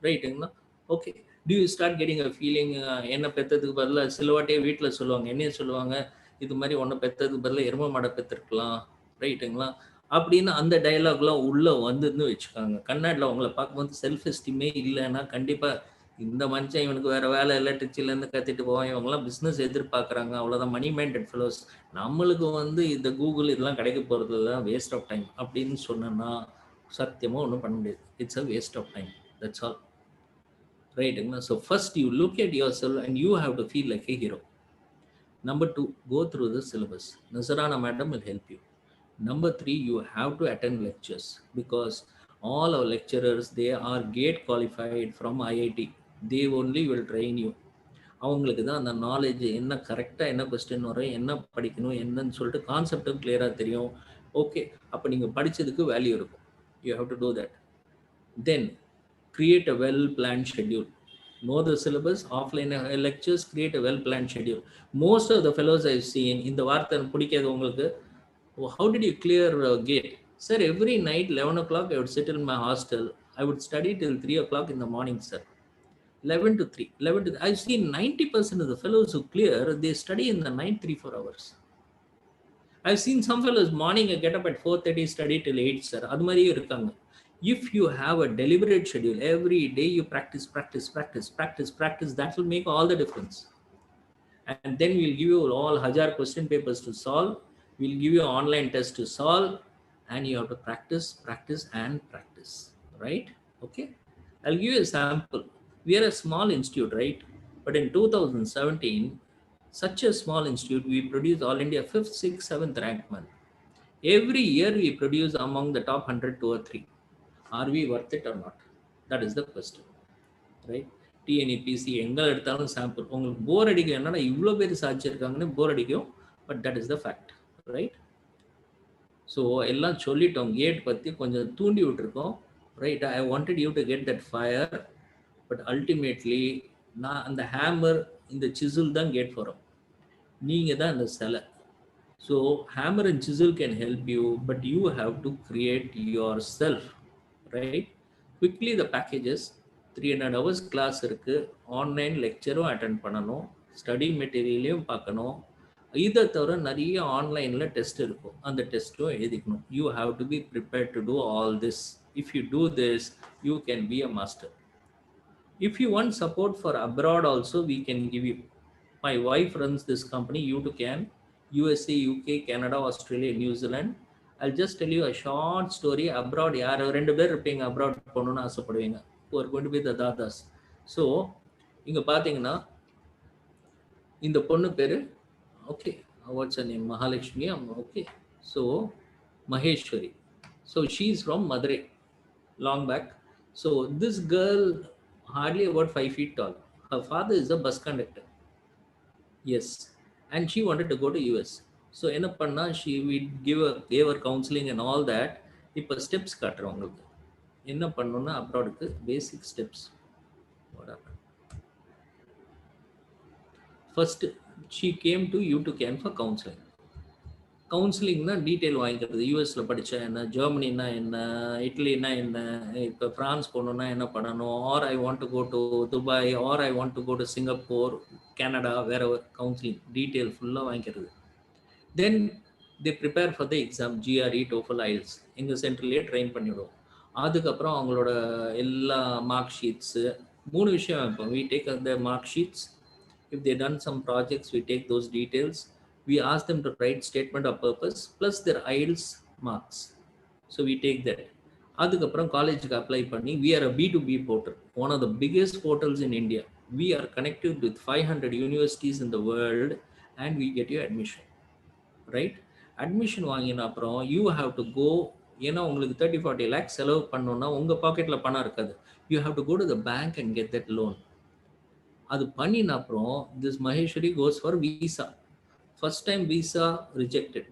ரைட்டுங்களா? Okay. Do you start getting a feeling, என்ன பெற்றதுக்கு பதிலாக சில வாட்டியே வீட்டில் சொல்லுவாங்க, என்னையே சொல்லுவாங்க, இது மாதிரி ஒன்று பெற்றதுக்கு பதிலாக எரும மாடை பெற்றிருக்கலாம், ரைட்டுங்களா? அப்படின்னு அந்த டைலாக்லாம் உள்ளே வந்துன்னு வச்சுக்காங்க. கண்ணாடியில் உங்களை பார்க்கும்போது செல்ஃப் எஸ்டீமே இல்லைன்னா கண்டிப்பாக இந்த மனுஷன் இவனுக்கு வேறு வேலை இல்லை, டிச்சிலேருந்து கற்றுட்டு போவான், இவங்கெல்லாம் பிஸ்னஸ் எதிர்பார்க்குறாங்க, அவ்வளோதான், மணி மைண்டட் ஃபெலோஸ், நம்மளுக்கு வந்து இந்த கூகுள் இதெல்லாம் கிடைக்க போகிறது தான் வேஸ்ட் ஆஃப் டைம் அப்படின்னு சொன்னோன்னா சத்தியமாக ஒன்றும் பண்ண முடியாது. It's a waste of time. That's all. Right? So first you look at yourself and you have to feel like a hero. Number 2, go through the syllabus. Nazarana madam will help you. Number 3, you have to attend lectures because all our lecturers, they are gate qualified from IIT. They only will train you. அவங்களுக்கு தான் அந்த knowledge என்ன கரெக்டாக என்ன question வரும், என்ன படிக்கணும், என்னன்னு சொல்லிட்டு கான்செப்டும் கிளியராக தெரியும். ஓகே, அப்போ நீங்கள் படித்ததுக்கு வேல்யூ இருக்கும். You have to do that. Then create a well-planned schedule. Know the syllabus, offline lectures, create a well-planned schedule. Most of the fellows I've seen, in the வார்த்தை பிடிக்காது உங்களுக்கு, how did you clear gate? Sir, every night 11 o'clock I would sit in my hostel. I would study till 3 o'clock in the morning, sir. 11 to 3. I've seen 90% of the fellows who clear, they study in the night 3-4 hours. I've seen some fellows morning get up at 4:30, study till 8, sir. அது மாதிரியே இருக்காங்க. If you have a deliberate schedule, every day you practice, that will make all the difference. And then we'll give you all 1000 question papers to solve. We'll give you an online test to solve, and you have to practice, right? Okay. I'll give you a sample. We are a small institute, right? But in 2017, such a small institute, we produce all India 5th, 6th, 7th ranked man. Every year we produce among the top 100, 2 or 3. Are we worth it or not? That is the question, right? டிஎன்இபிசி எங்கே எடுத்தாலும் sample. உங்களுக்கு போர் அடிக்கும், என்னன்னா இவ்வளோ பேர் சாதிச்சிருக்காங்கன்னு போர் அடிக்கும். But that is the fact, right? So எல்லாம் சொல்லிட்டோம், கேட் பற்றி கொஞ்சம் தூண்டி விட்டுருக்கோம், right? I wanted you to get that fire. But ultimately நான் அந்த ஹேமர், இந்த சிசில் தான் கேட் வரும். நீங்கள் தான் அந்த சிலை. So hammer and chisel can help you, but you have to create your self, right? Quickly the packages 300 hours class இருக்குது, ஆன்லைன் லெக்சரும் அட்டென்ட் பண்ணணும், ஸ்டடி மெட்டீரியலையும் பார்க்கணும். இதை தவிர நிறைய ஆன்லைனில் டெஸ்ட் இருக்கும், அந்த டெஸ்ட்டும் எழுதிக்கணும். You have to be prepared to do all this. If you do this, you can be a master. If you want support for abroad also, we can give you. My wife runs this company, U2CAN, USA, UK, Canada, Australia, New Zealand. I'll just tell you a short story. Abroad, yaar rendu per irpeenga abroad ponunu aasapaduveenga, who are going to be the dadas. So inga pathina inda ponnu peru, okay, what's her name, Mahalakshmi, okay, so Maheshwari. So she is from Madurai, long back. So this girl hardly about 5 feet tall. Her father is a bus conductor. Yes. And she wanted to go to US. So enna panna, she would gave her counseling and all that. Ipa steps kaatra ungalku. Enna pannona abroad ku basic steps. What happened? First, she came to U2CAN for counseling. கவுன்சிலிங்னா detail வாங்கிக்கிறது. யூஎஸில் படித்தா என்ன, ஜெர்மனினா என்ன, இட்லினா என்ன, இப்போ France போகணுன்னா என்ன பண்ணணும், or I want to go to Dubai, or I want to go to Singapore, Canada, வேற கவுன்சிலிங் டீட்டெயில் ஃபுல்லாக வாங்கிக்கிறது. Then they prepare for the exam, GRE, TOEFL, IELTS எங்கள் சென்டர்லேயே ட்ரெயின் பண்ணிவிடுவோம். அதுக்கப்புறம் அவங்களோட எல்லா மார்க் ஷீட்ஸு 3 விஷயம் வைப்போம். We take the mark sheets. If they done some projects, we take those details. We ask them to write statement of purpose plus their IELTS marks. So we take that. அதுக்கப்புறம் காலேஜுக்கு apply பண்ணி, we are a B2B portal, one of the biggest portals in India. We are connected with 500 universities in the world and we get you admission, right? Admission வாங்கின அப்புறம் you have to go, ஏன்னா உங்களுக்கு 30-40 lakhs செலவு பண்ணணும்னா உங்கள் பாக்கெட்டில் பணம் இருக்காது. You have to go to the bank and get that loan. அது பண்ணின அப்புறம் this Maheshwari goes for visa. First time visa rejected,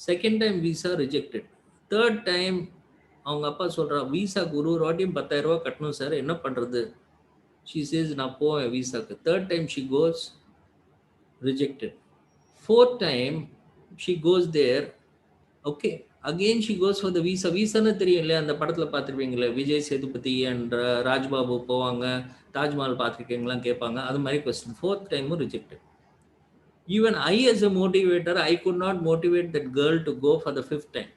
second time visa rejected, third time அவங்க அப்பா சொல்றா, விசாக்கு ஒரு வாட்டியும் 10,000 ரூபாய் கட்டணும் சார், என்ன பண்றது? she says நான் போவேன் விசாக்கு. third time she goes, rejected. fourth time she goes there, okay, again she goes for the visa. விசான்னு தெரியும் இல்லையா, அந்த படத்தில் பார்த்துருப்பீங்களே, விஜய் சேதுபதி அண்ட் ராஜ்பாபு போவாங்க, தாஜ்மஹால் பார்த்துருக்கீங்களாம் கேட்பாங்க, அது மாதிரி question. fourth time rejected. Even I as a motivator, I could not motivate that girl to go for the 5th time.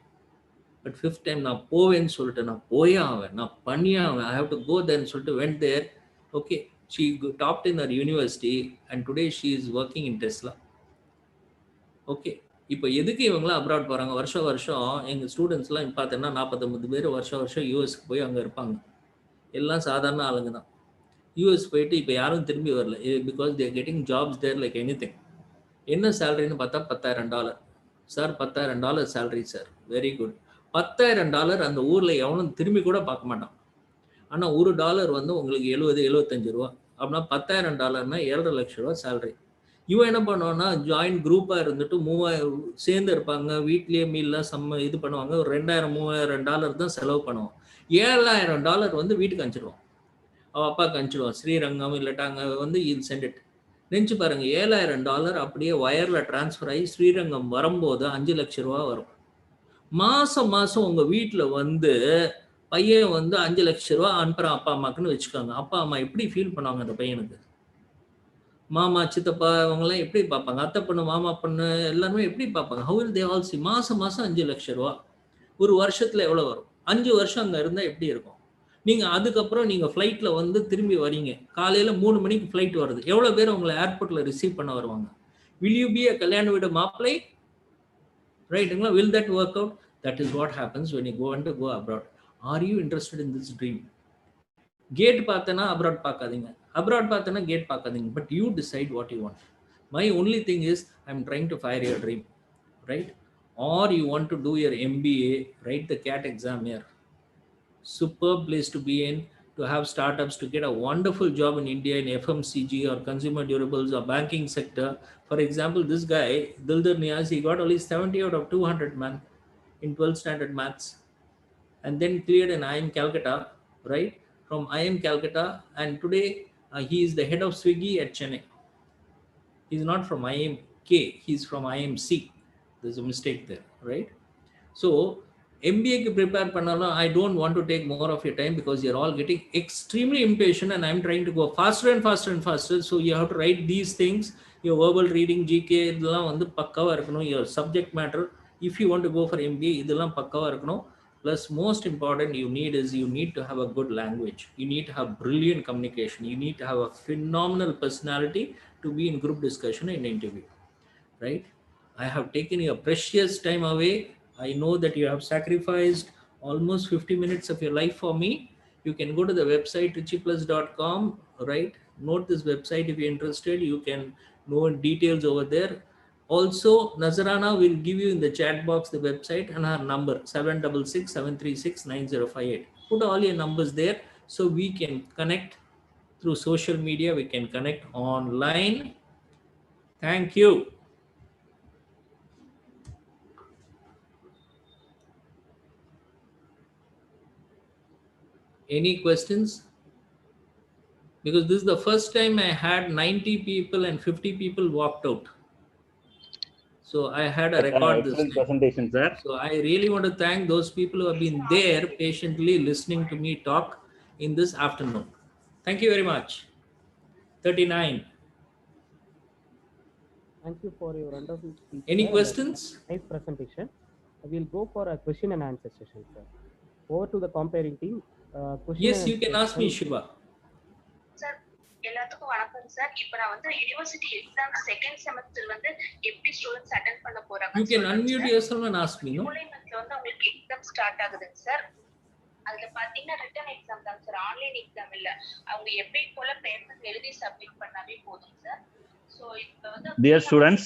But 5th time நான் போவேன்னு சொல்லிட்டு, நான் போயே ஆவேன், நான் பண்ணியே ஆவேன், I have to go there சொல்லிட்டு went there. Okay, she topped in her university and today she is working in Tesla. Okay, இப்போ எதுக்கு இவங்களாம் அப்ராட் போகிறாங்க? வருஷம் எங்கள் ஸ்டூடெண்ட்ஸ்லாம் பார்த்தீங்கன்னா 49 பேர் வருஷம் யூஎஸ்க்கு போய் அங்கே இருப்பாங்க. எல்லாம் சாதாரண ஆளுங்க தான். யூஎஸ் போயிட்டு இப்போ யாரும் திரும்பி வரல, because they're getting jobs there like anything. என்ன சேலரின்னு பார்த்தா $10,000. Sir $10,000 salary sir, very good. $10,000 அந்த ஊரில் எவனும் திரும்பி கூட பார்க்க மாட்டான். ஆனால் $1 வந்து உங்களுக்கு 70-75 ரூபா. அப்படின்னா $10,000னா 7.5 லட்சம் ரூபா சேலரி. இவன் என்ன பண்ணுவான்னா, ஜாயின்ட் குரூப்பாக இருந்துட்டு 3000 சேர்ந்து இருப்பாங்க, வீட்லேயே மீல்லாம் இது பண்ணுவாங்க, ஒரு $2,000-3,000 தான் செலவு பண்ணுவான். $7,000 வந்து வீட்டுக்கு அனுப்பிச்சிடுவான், அவள் அப்பாவுக்கு அனுப்பிச்சிடுவான், ஸ்ரீரங்கம் இல்லாட்டா அங்கே வந்து இல் சென்ட். நினச்சி பாருங்க, $7,000 அப்படியே வயரில் டிரான்ஸ்ஃபர் ஆகி ஸ்ரீரங்கம் வரும்போது 5 லட்சம் ரூபா வரும். மாதம் உங்கள் வீட்டில் வந்து பையன் வந்து 5 லட்சம் ரூபா அனுப்புகிறான் அப்பா அம்மாக்குன்னு வச்சுக்கோங்க. அப்பா அம்மா எப்படி ஃபீல் பண்ணுவாங்க அந்த பையனுக்கு? மாமா, சித்தப்பா இவங்கெல்லாம் எப்படி பார்ப்பாங்க? அத்தை பொண்ணு, மாமா பொண்ணு எல்லாருமே எப்படி பார்ப்பாங்க? How will they all see? மாதம் 5 லட்சம் ரூபா ஒரு வருஷத்தில் எவ்வளோ வரும்? 5 வருஷம் அங்கே இருந்தால் எப்படி இருக்கும்? நீங்கள் அதுக்கப்புறம் நீங்கள் ஃப்ளைட்டில் வந்து திரும்பி வரீங்க, காலையில் 3 மணிக்கு ஃப்ளைட் வருது, எவ்வளோ பேர் உங்களை ஏர்போர்ட்டில் ரிசீவ் பண்ண வருவாங்க? வில் யூ பி அ கல்யாண வீடு மாப்பிள்ளை? ரைட்டுங்களா? Will that work out? That is what happens when you go and go abroad. Are you interested in this dream? GATE பார்த்தேன்னா அப்ராட் பார்க்காதீங்க, அப்ராட் பார்த்தேன்னா கேட் பார்க்காதீங்க, but you decide what you want. My only thing is I am trying to fire your dream, right? Are you want to do your MBA, right the CAT exam here. Superb place to be in to to have startups to get a wonderful job in India in FMCG or consumer durables or banking sector. For example, this guy, Dildar Niaz, he got only 70 out of 200, man, in 12th standard maths. And then cleared in IIM Calcutta, right? From IIM Calcutta. And today he is the head of Swiggy at Chennai. He's not from IMK, he's from IMC. There's a mistake there, right? So MBA க்கு prepare பண்ணாலும் I don't want to take more of your time because you're all getting extremely impatient and I'm trying to go faster and faster and faster. So you have to write these things, your verbal reading, GK, இதெல்லாம் வந்து பக்காவா இருக்கணும். Your subject matter, if you want to go for MBA, இதெல்லாம் பக்காவா இருக்கணும். Plus, most important you need to have a good language. You need to have brilliant communication. You need to have a phenomenal personality to be in group discussion and interview, right? I have taken your precious time away. I know that you have sacrificed almost 50 minutes of your life for me. You can go to the website richieplus.com, right? Note this website if you're interested. You can know details over there. Also, Nazarana will give you in the chat box the website and her number 766-736-9058. Put all your numbers there so we can connect through social media. We can connect online. Thank you. Any questions? Because this is the first time I had 90 people and 50 people walked out. So I had a record this Excellent time. presentation, sir. So I really want to thank those people who have been there patiently listening to me talk in this afternoon. Thank you very much. 39. Thank you for your wonderful speech. Any sir. questions? Nice presentation. We will go for a question and answer session, sir. Over to the comparing team. Question Yes, and you can answer ask me, session. Shiva. Sir எல்லாத்துக்கும் வணக்கம் sir. இப்போ நான் வந்து university exam second semester வந்து எப்படி students attend பண்ண போறாங்க? You can unmute yourself and ask me, no? July மந்த்ல வந்து உங்களுக்கு எக்ஸாம் ஸ்டார்ட் ஆகுதுங்க சார். அதுல பாத்தீங்கன்னா ரிட்டன் எக்ஸாம் தான் சார், ஆன்லைன் எக்ஸாம் இல்ல. அவங்க எப்படி போல பேப்பர் எழுதி சப்மிட் பண்ணாவே போதும் சார். சோ இப்போ வந்து Dear students,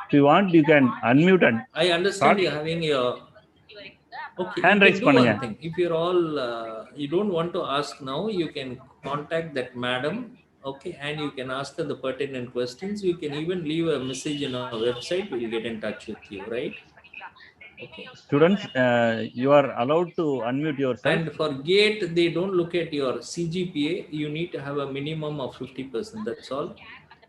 if you want, you can unmute and I understand you having your okay. Hand You raise can do பண்ணுங்க. one thing. If you're all you don't want to ask now, you can contact that madam, okay, and you can ask her the pertinent questions. You can even leave a message in our website. We'll get in touch with you, right? Okay. students, you are allowed to unmute yourself. And for GATE, they don't look at your CGPA. You need to have a minimum of 50%. That's all.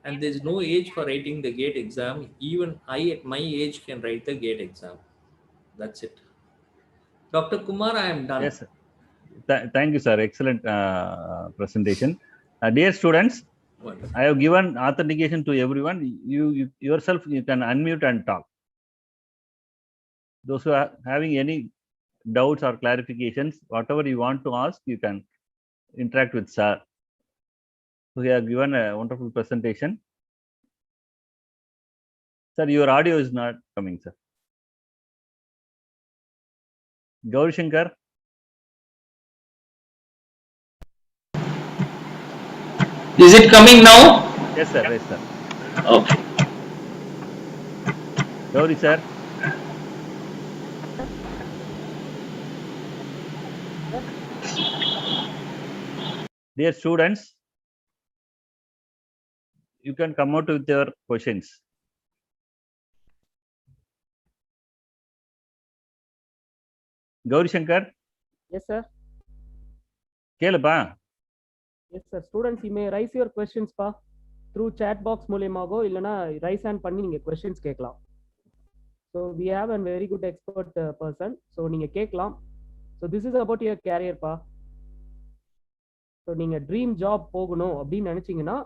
And there's no age for writing the GATE exam. Even I, at my age, can write the GATE exam. That's it. Dr. Kumar, I am done. Yes, sir. Thank you, sir. Excellent presentation. Dear students, Wonderful. I have given authentication to everyone. You yourself, you can unmute and talk. Those who are having any doubts or clarifications, whatever you want to ask, you can interact with sir. So he has given a wonderful presentation. Sir, your audio is not coming, sir. Gauri Shankar. Is it coming now? Yes, sir. Yes, sir. Okay. Gauri, sir. Dear students, you can come out with your questions. Gauri Shankar, Yes, sir. கேளுப்பா. Yes, sir. Students, you may raise your questions pa through chat box மூலமாகவோ இல்லனா raise hand பண்ணி நீங்க questions கேட்கலாம். So we have a very good expert person. So நீங்க கேட்கலாம். So this is about your career pa. So நீங்க dream job போகணும் அப்படின்னு நினைச்சீங்கன்னா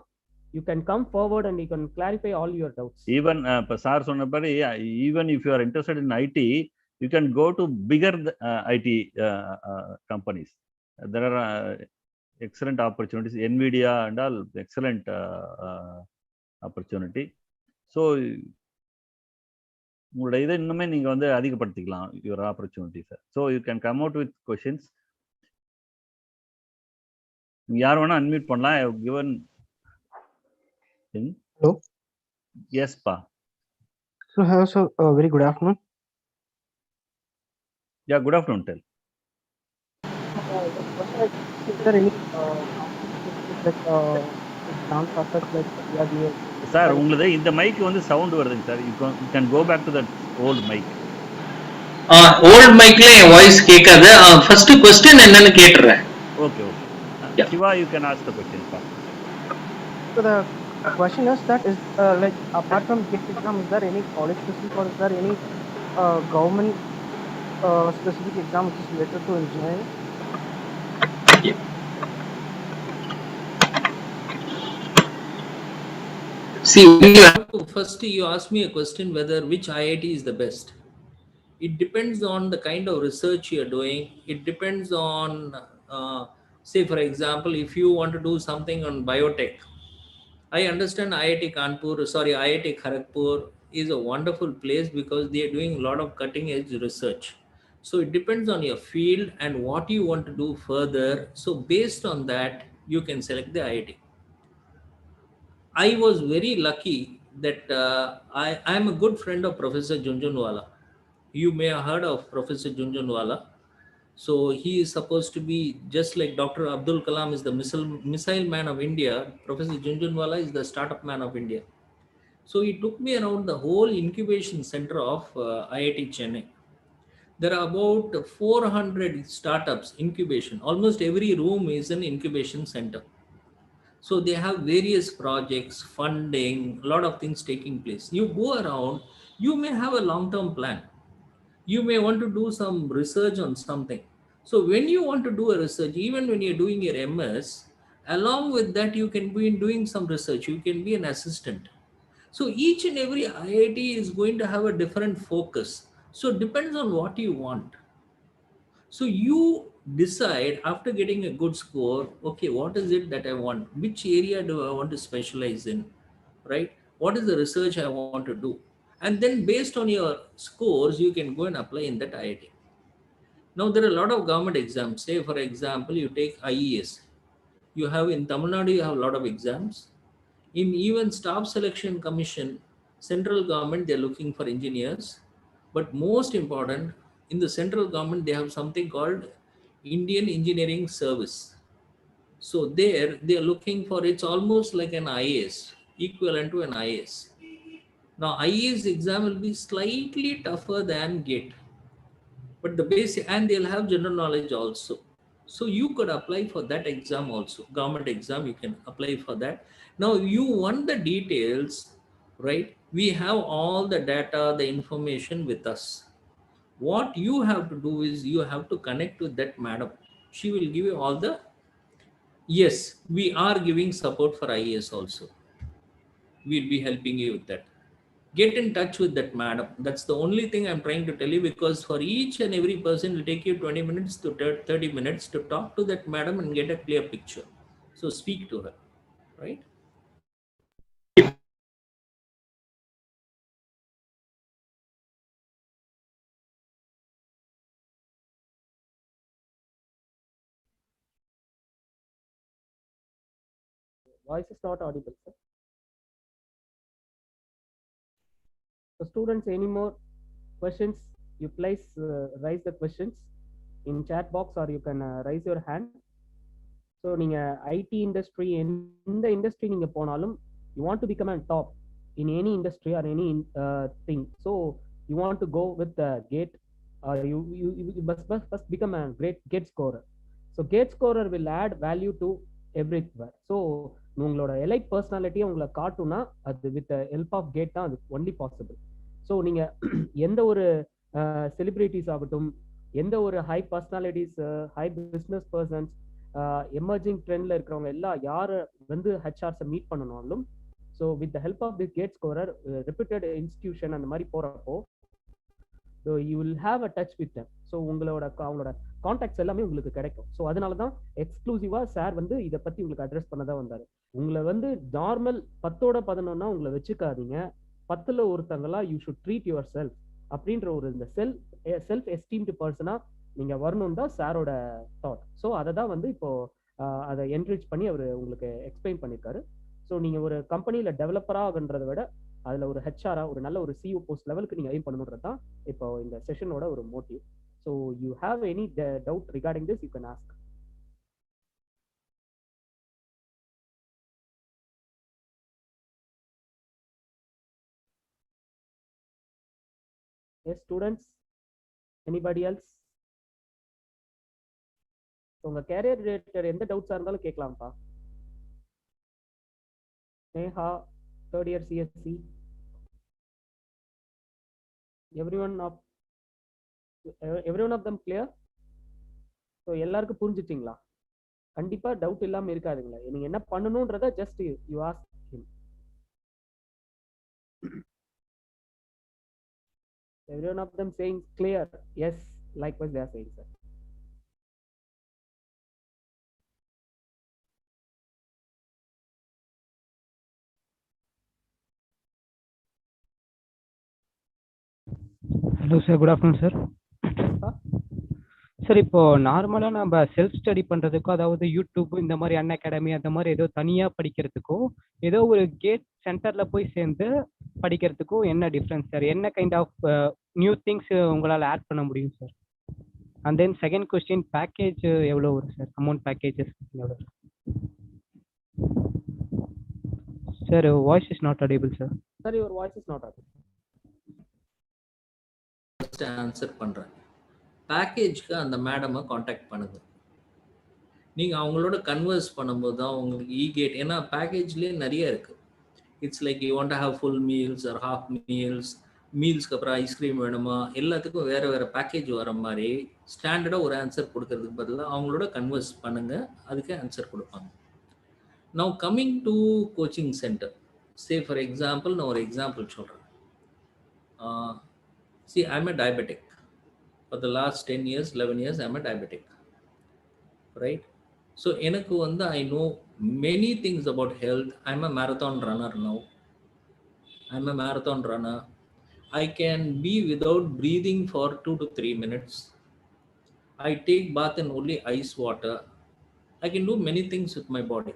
you can come forward and you can clarify all your doubts. Even sir சொன்னபடி, even if you are interested in IT, you can go to bigger IT companies. There are excellent opportunities. NVIDIA and all excellent opportunity. So உங்களோட இதை இன்னுமே நீங்க வந்து அதிகப்படுத்திக்கலாம் your opportunities. So you can come out with questions. யார் வேணா unmute பண்ணலாம். I have given thing. Hello. Yes, pa. So, hello, sir. Very good afternoon. Yeah, good afternoon. Tell. The question is there any company like exams or such like CRDA? Sir உங்களுது இந்த mic வந்து sound வருதுங்க sir. You can go back to that old mic. Old மைக்ல என் voice கேட்காது. First question என்னன்னு கேட்றேன். Okay okay. Siva, you can ask the question. So the question is that is like apart from GATE exam, is there any college specific or is there any government specific exam which is related to engineering? See, first you asked me a question whether which IIT is the best. It depends on the kind of research you're doing. It depends on, say for example, if you want to do something on biotech, I understand IIT Kanpur, sorry, IIT Kharagpur is a wonderful place because they are doing a lot of cutting edge research. So it depends on your field and what you want to do further. So based on that, you can select the IIT. I was very lucky that I am a good friend of Professor Junjunwala. You may have heard of Professor Junjunwala. So he is supposed to be just like Dr. Abdul Kalam is the missile man of India. Professor Junjunwala is the startup man of India. So he took me around the whole incubation center of IIT Chennai. There are about 400 startups incubation. Almost every room is an incubation center. So they have various projects, funding, a lot of things taking place. You go around, you may have a long-term plan. You may want to do some research on something. So when you want to do a research, even when you're doing your MS, along with that, you can be doing some research. You can be an assistant. So each and every IIT is going to have a different focus. So it depends on what you want. So you decide after getting a good score, okay, what is it that I want? Which area do I want to specialize in? Right? What is the research I want to do? And then based on your scores, you can go and apply in that IIT. Now there are a lot of government exams. Say for example, you take IES. You have in Tamil Nadu, you have a lot of exams. In even staff selection commission, central government, they're looking for engineers. But most important, in the central government, they have something called Indian Engineering Service. So there, they're looking for, it's almost like an IAS, equivalent to an IAS. Now, IAS exam will be slightly tougher than GATE, but the basic, and they'll have general knowledge also. So you could apply for that exam also, government exam, you can apply for that. Now you want the details, right? We have all the data, the information with us. What you have to do is you have to connect with that madam. She will give you all the, yes, we are giving support for IAS also. We'll be helping you with that. Get in touch with that madam. That's the only thing I'm trying to tell you, because for each and every person it will take you 20 minutes to 30 minutes to talk to that madam and get a clear picture. So speak to her, right? Voice is not audible, sir. So students, any more questions? You please raise the questions in chat box, or you can raise your hand. So நீங்க IT industry எந்த industry நீங்க போனாலும் you want to become a top in any industry or any thing. So you want to go with the gate, or you must become a great gate scorer. So gate scorer will add value to everywhere. So உங்களோட elite பர்சனாலிட்டியை உங்களை காட்டும்னா அது with help of gate தான் அது only possible. So நீங்க எந்த ஒரு celebrities ஆகட்டும், எந்த ஒரு high personalities, high business persons, emerging ட்ரெண்ட்ல இருக்கிறவங்க எல்லாம் யாரை வந்து ஹெச்ஆர்ஸை மீட் பண்ணனாலும், so with the help of the GATE scorer, reputed institution அந்த மாதிரி போறப்போ so you will have a touch with them. ஸோ அவங்களோட கான்டாக்ட்ஸ் எல்லாமே உங்களுக்கு கிடைக்கும். ஸோ அதனால தான் எக்ஸ்க்ளூசிவா சார் வந்து இதை பத்தி உங்களுக்கு அட்ரஸ் பண்ணதான் வந்தாரு. உங்களை வந்து நார்மல் 10ஓட 11னா உங்களை வச்சுக்காதீங்க, 10ல ஒருத்தங்களா you should treat yourself அப்படின்ற ஒரு இந்த செல்ஃப் எஸ்டீம்டு பர்சனா நீங்க வரணும் தான் சாரோட தாட். ஸோ அதை தான் வந்து இப்போ அதை என்ரிச் பண்ணி அவர் உங்களுக்கு எக்ஸ்பிளைன் பண்ணியிருக்காரு. ஸோ நீங்க ஒரு கம்பெனியில டெவலப்பராகன்றதை விட அதுல ஒரு ஹெச்ஆரா ஒரு நல்ல ஒரு சிஓ போஸ்ட் லெவலுக்கு நீங்க எய்ம் பண்ணணுன்றது தான் இப்போ இந்த செஷனோட ஒரு motive. So you have any doubt regarding this, you can ask. Yes, students, anybody else? உங்க கேரியர் ரிலேட்டட் எந்த டவுட்ஸா இருந்தாலும் கேட்கலாம்ப்பா. நேஹா, third year CSC. Everyone of them clear? So எல்லாருக்கும் புரிஞ்சுச்சிங்களா? கண்டிப்பா டவுட் இல்லாம இருக்காதுங்களா? நீங்க என்ன பண்ணணும்ன்றத just you ask him. Everyone of them saying clear? Yes, likewise they are saying, sir. Hello sir, good afternoon sir. Yes, sir, இப்போ நார்மலாக நம்ம செல்ஃப் ஸ்டடி பண்ணுறதுக்கும், அதாவது யூடியூப் இந்த மாதிரி அன் அகாடமி அந்த மாதிரி ஏதோ தனியாக படிக்கிறதுக்கும், ஏதோ ஒரு கேட் சென்டரில் போய் சேர்ந்து படிக்கிறதுக்கும் என்ன டிஃப்ரென்ஸ் சார்? என்ன கைண்ட் ஆஃப் நியூ திங்ஸ் உங்களால் ஆட் பண்ண முடியும் sir? And then second question, package எவ்வளோ வரும் சார்? அமௌண்ட் பேக்கேஜஸ் எவ்வளோ sir? Voice is not audible sir. Sir, your voice is not audible. Answer பண்றேன். பேக்கேஜ்க்கு அந்த மேடமை காண்டாக்ட் பண்ணுங்க. நீங்கள் அவங்களோட கன்வர்ஸ் பண்ணும்போது தான் உங்களுக்கு கேட், ஏன்னா பேக்கேஜ்லேயே நிறைய இருக்குது. It's like you want to have full meals or half meals, மீல்ஸ்க்கு அப்புறம் ஐஸ்கிரீம் வேணுமா, எல்லாத்துக்கும் வேறு வேறு பேக்கேஜ் வர மாதிரி ஸ்டாண்டர்டாக ஒரு ஆன்சர் கொடுக்கறதுக்கு பதிலாக அவங்களோட கன்வர்ஸ் பண்ணுங்கள், அதுக்கு ஆன்சர் கொடுப்பாங்க. Now coming to coaching centre, say for example நான் ஒரு எக்ஸாம்பிள் சொல்கிறேன். See, I'm a diabetic. For the last 10 years, 11 years, I'm a diabetic. Right? So, I know many things about health. I'm a marathon runner now. I'm a marathon runner. I can be without breathing for 2 to 3 minutes. I take bath in only ice water. I can do many things with my body.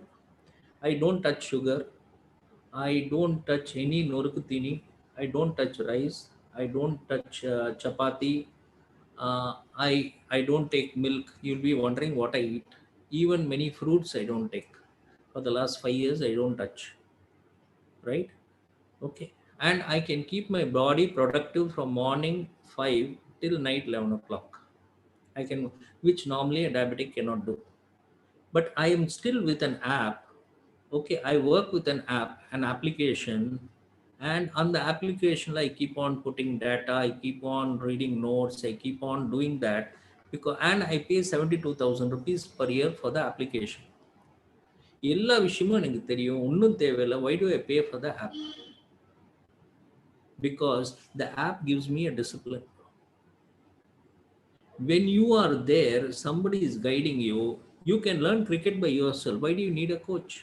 I don't touch sugar. I don't touch any norukutini. I don't touch rice. I don't touch chapati. I don't take milk. You'll be wondering what I eat. Even many fruits I don't take. For the last 5 years, I don't touch. Right? Okay. And I can keep my body productive from morning 5 till night 11 o'clock. I can, which normally a diabetic cannot do. But I am still with an app. Okay, I work with an app, an application, and on the application I keep on putting data, I keep on reading notes, I keep on doing that, because and I pay 72,000 rupees per year for the application. எல்லா விஷயமும் எனக்கு தெரியும், ஒன்றும் தேவையில்லை. Why do I pay for the app? Because the app gives me a discipline. When you are there, somebody is guiding you. You can learn cricket by yourself. Why do you need a coach?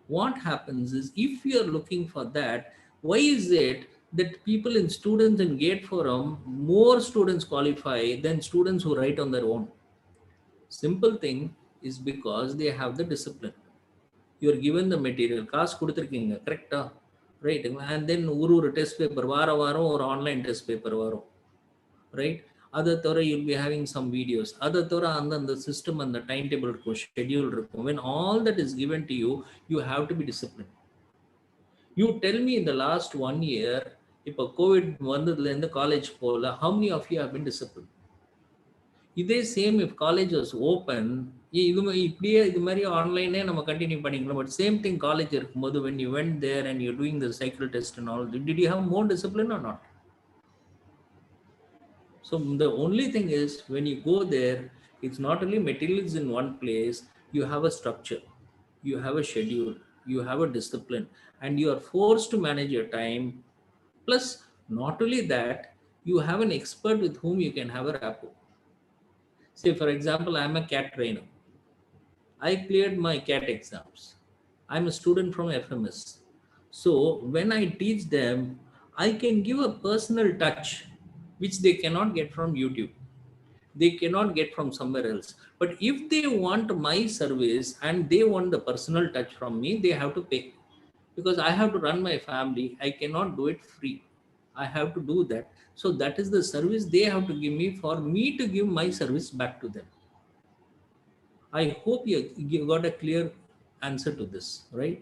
What happens is, if you are looking for that, why is it that people in students in gate forum, more students qualify than students who write on their own? Simple thing is because they have the discipline. You are given the material, காசு கொடுத்துருக்கீங்க, கரெக்டா? Right. And then ஒரு test paper வாரம் ஒரு online test paper வரும். Right? அதை தவிர you'll be having some videos. அதை தவிர அந்த சிஸ்டம், அந்த டைம் டேபிள் இருக்கும், ஷெட்யூல் இருக்கும். When all that is given to you, you have to be disciplined. You tell me in the last 1 year, இப்போ கோவிட் வந்ததுலேருந்து காலேஜ் போகல, how many of you have been disciplined? இதே same if college was open, இப்படியே இது மாதிரி ஆன்லைனே நம்ம continue பண்ணிக்கலாம். But same thing college இருக்கும்போது, when you went there and you're doing the cycle test and all, did you have more discipline or not? So the only thing is, when you go there, it's not only materials in one place, you have a structure, you have a schedule, you have a discipline, and you are forced to manage your time. Plus, not only that, you have an expert with whom you can have a rapport. Say, for example, I'm a CAT trainer. I cleared my CAT exams. I'm a student from FMS. So when I teach them, I can give a personal touch, which they cannot get from YouTube. They cannot get from somewhere else. But if they want my service and they want the personal touch from me, they have to pay. Because I have to run my family. I cannot do it free. I have to do that. So that is the service they have to give me for me to give my service back to them. I hope you got a clear answer to this, right?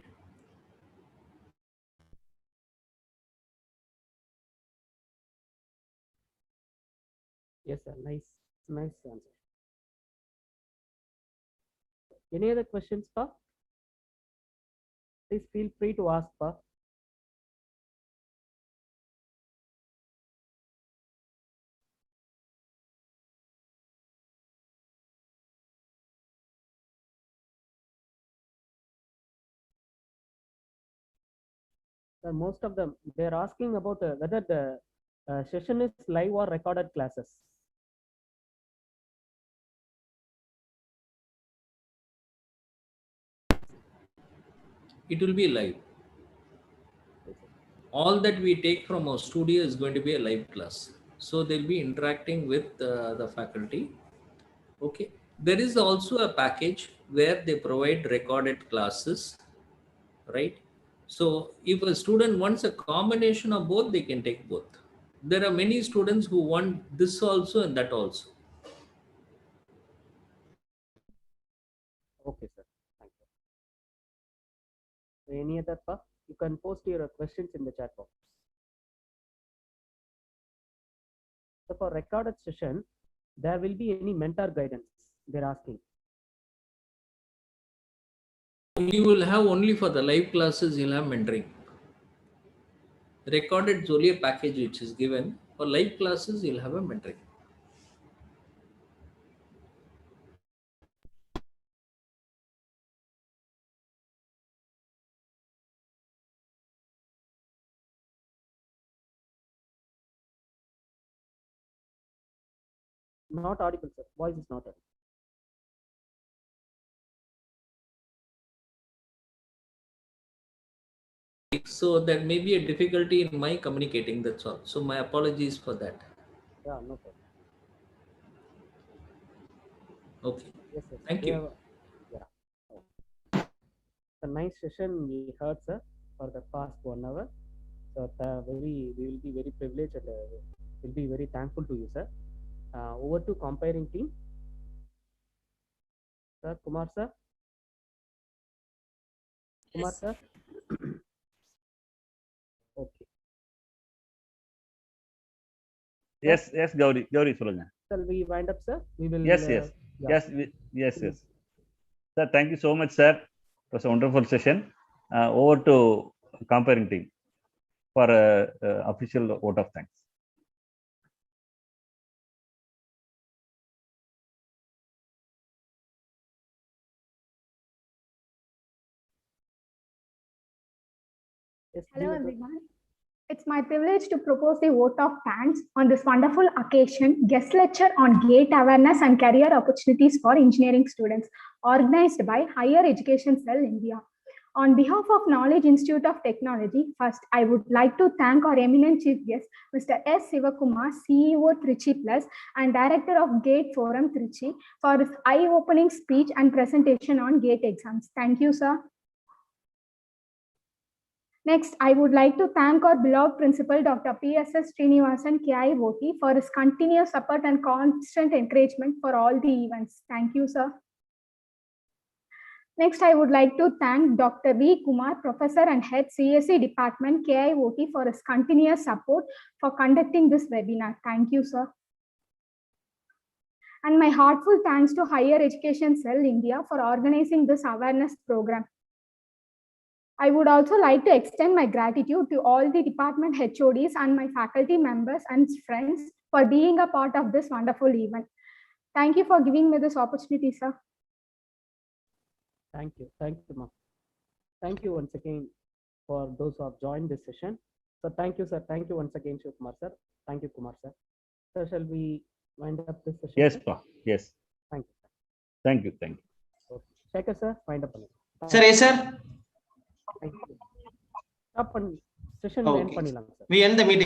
Yes, sir. Nice answer. Any other questions, Pa? Please feel free to ask, Pa. Most of them, they're asking about whether the session is live or recorded classes. It will be live. All that we take from our studio is going to be a live class. So they'll be interacting with the faculty. Okay. There is also a package where they provide recorded classes, right? So if a student wants a combination of both, they can take both. There are many students who want this also and that also. Okay, sir. Thank you. Any other, Pa? You can post your questions in the chat box. So for recorded session, there will be any mentor guidance, they're asking. You will have only for the live classes, you'll have mentoring. Recorded is only a package which is given. For live classes, you'll have a mentoring. Not audible, sir. Voice is not audible. So there may be a difficulty in my communicating, that's all. So my apologies for that. Yeah, no problem. Okay. Yes, sir. Thank you. Yeah. A nice session we heard, sir, for the past 1 hour. So we will be very privileged and will be very thankful to you, sir. Over to comparing team. Sir, Kumar, sir. Kumar, sir. Okay. Yes, Gauri, சொல்லுங்க. Shall we wind up, sir? We will. Yes. Yeah. Yes. Sir, thank you so much, sir. It was a wonderful session. Over to comparing team for official vote of thanks. Yes, Hello give it everyone. It's my privilege to propose the vote of thanks on this wonderful occasion, guest lecture on GATE awareness and career opportunities for engineering students, organized by Higher Education Cell India. On behalf of Knowledge Institute of Technology, first I would like to thank our eminent chief guest, Mr. S. Sivakumar, CEO Trichy Plus and Director of GATE Forum Trichy, for his eye-opening speech and presentation on GATE exams. Thank you, sir. Next, I would like to thank our beloved principal, Dr. P.S.S. Srinivasan, KIOT, for his continuous support and constant encouragement for all the events. Thank you, sir. Next, I would like to thank Dr. V. Kumar, Professor and Head CSE Department, KIOT, for his continuous support for conducting this webinar. Thank you, sir. And my heartfelt thanks to Higher Education Cell India for organizing this awareness program. I would also like to extend my gratitude to all the department HODs and my faculty members and friends for being a part of this wonderful event. Thank you for giving me this opportunity, sir. Thank you, ma'am. Thank you once again for those who have joined this session. So thank you, sir. Thank you once again, Shiv Kumar, sir. Thank you, Kumar, sir. So shall we wind up this session? Yes, sir? Pa. Yes. Thank you. Thank you. Okay. Shekhar, sir, wind up. Sir, yes, sir. Thank you. Stop session Okay. end பண்ணிடலாம், sir. We end the meeting.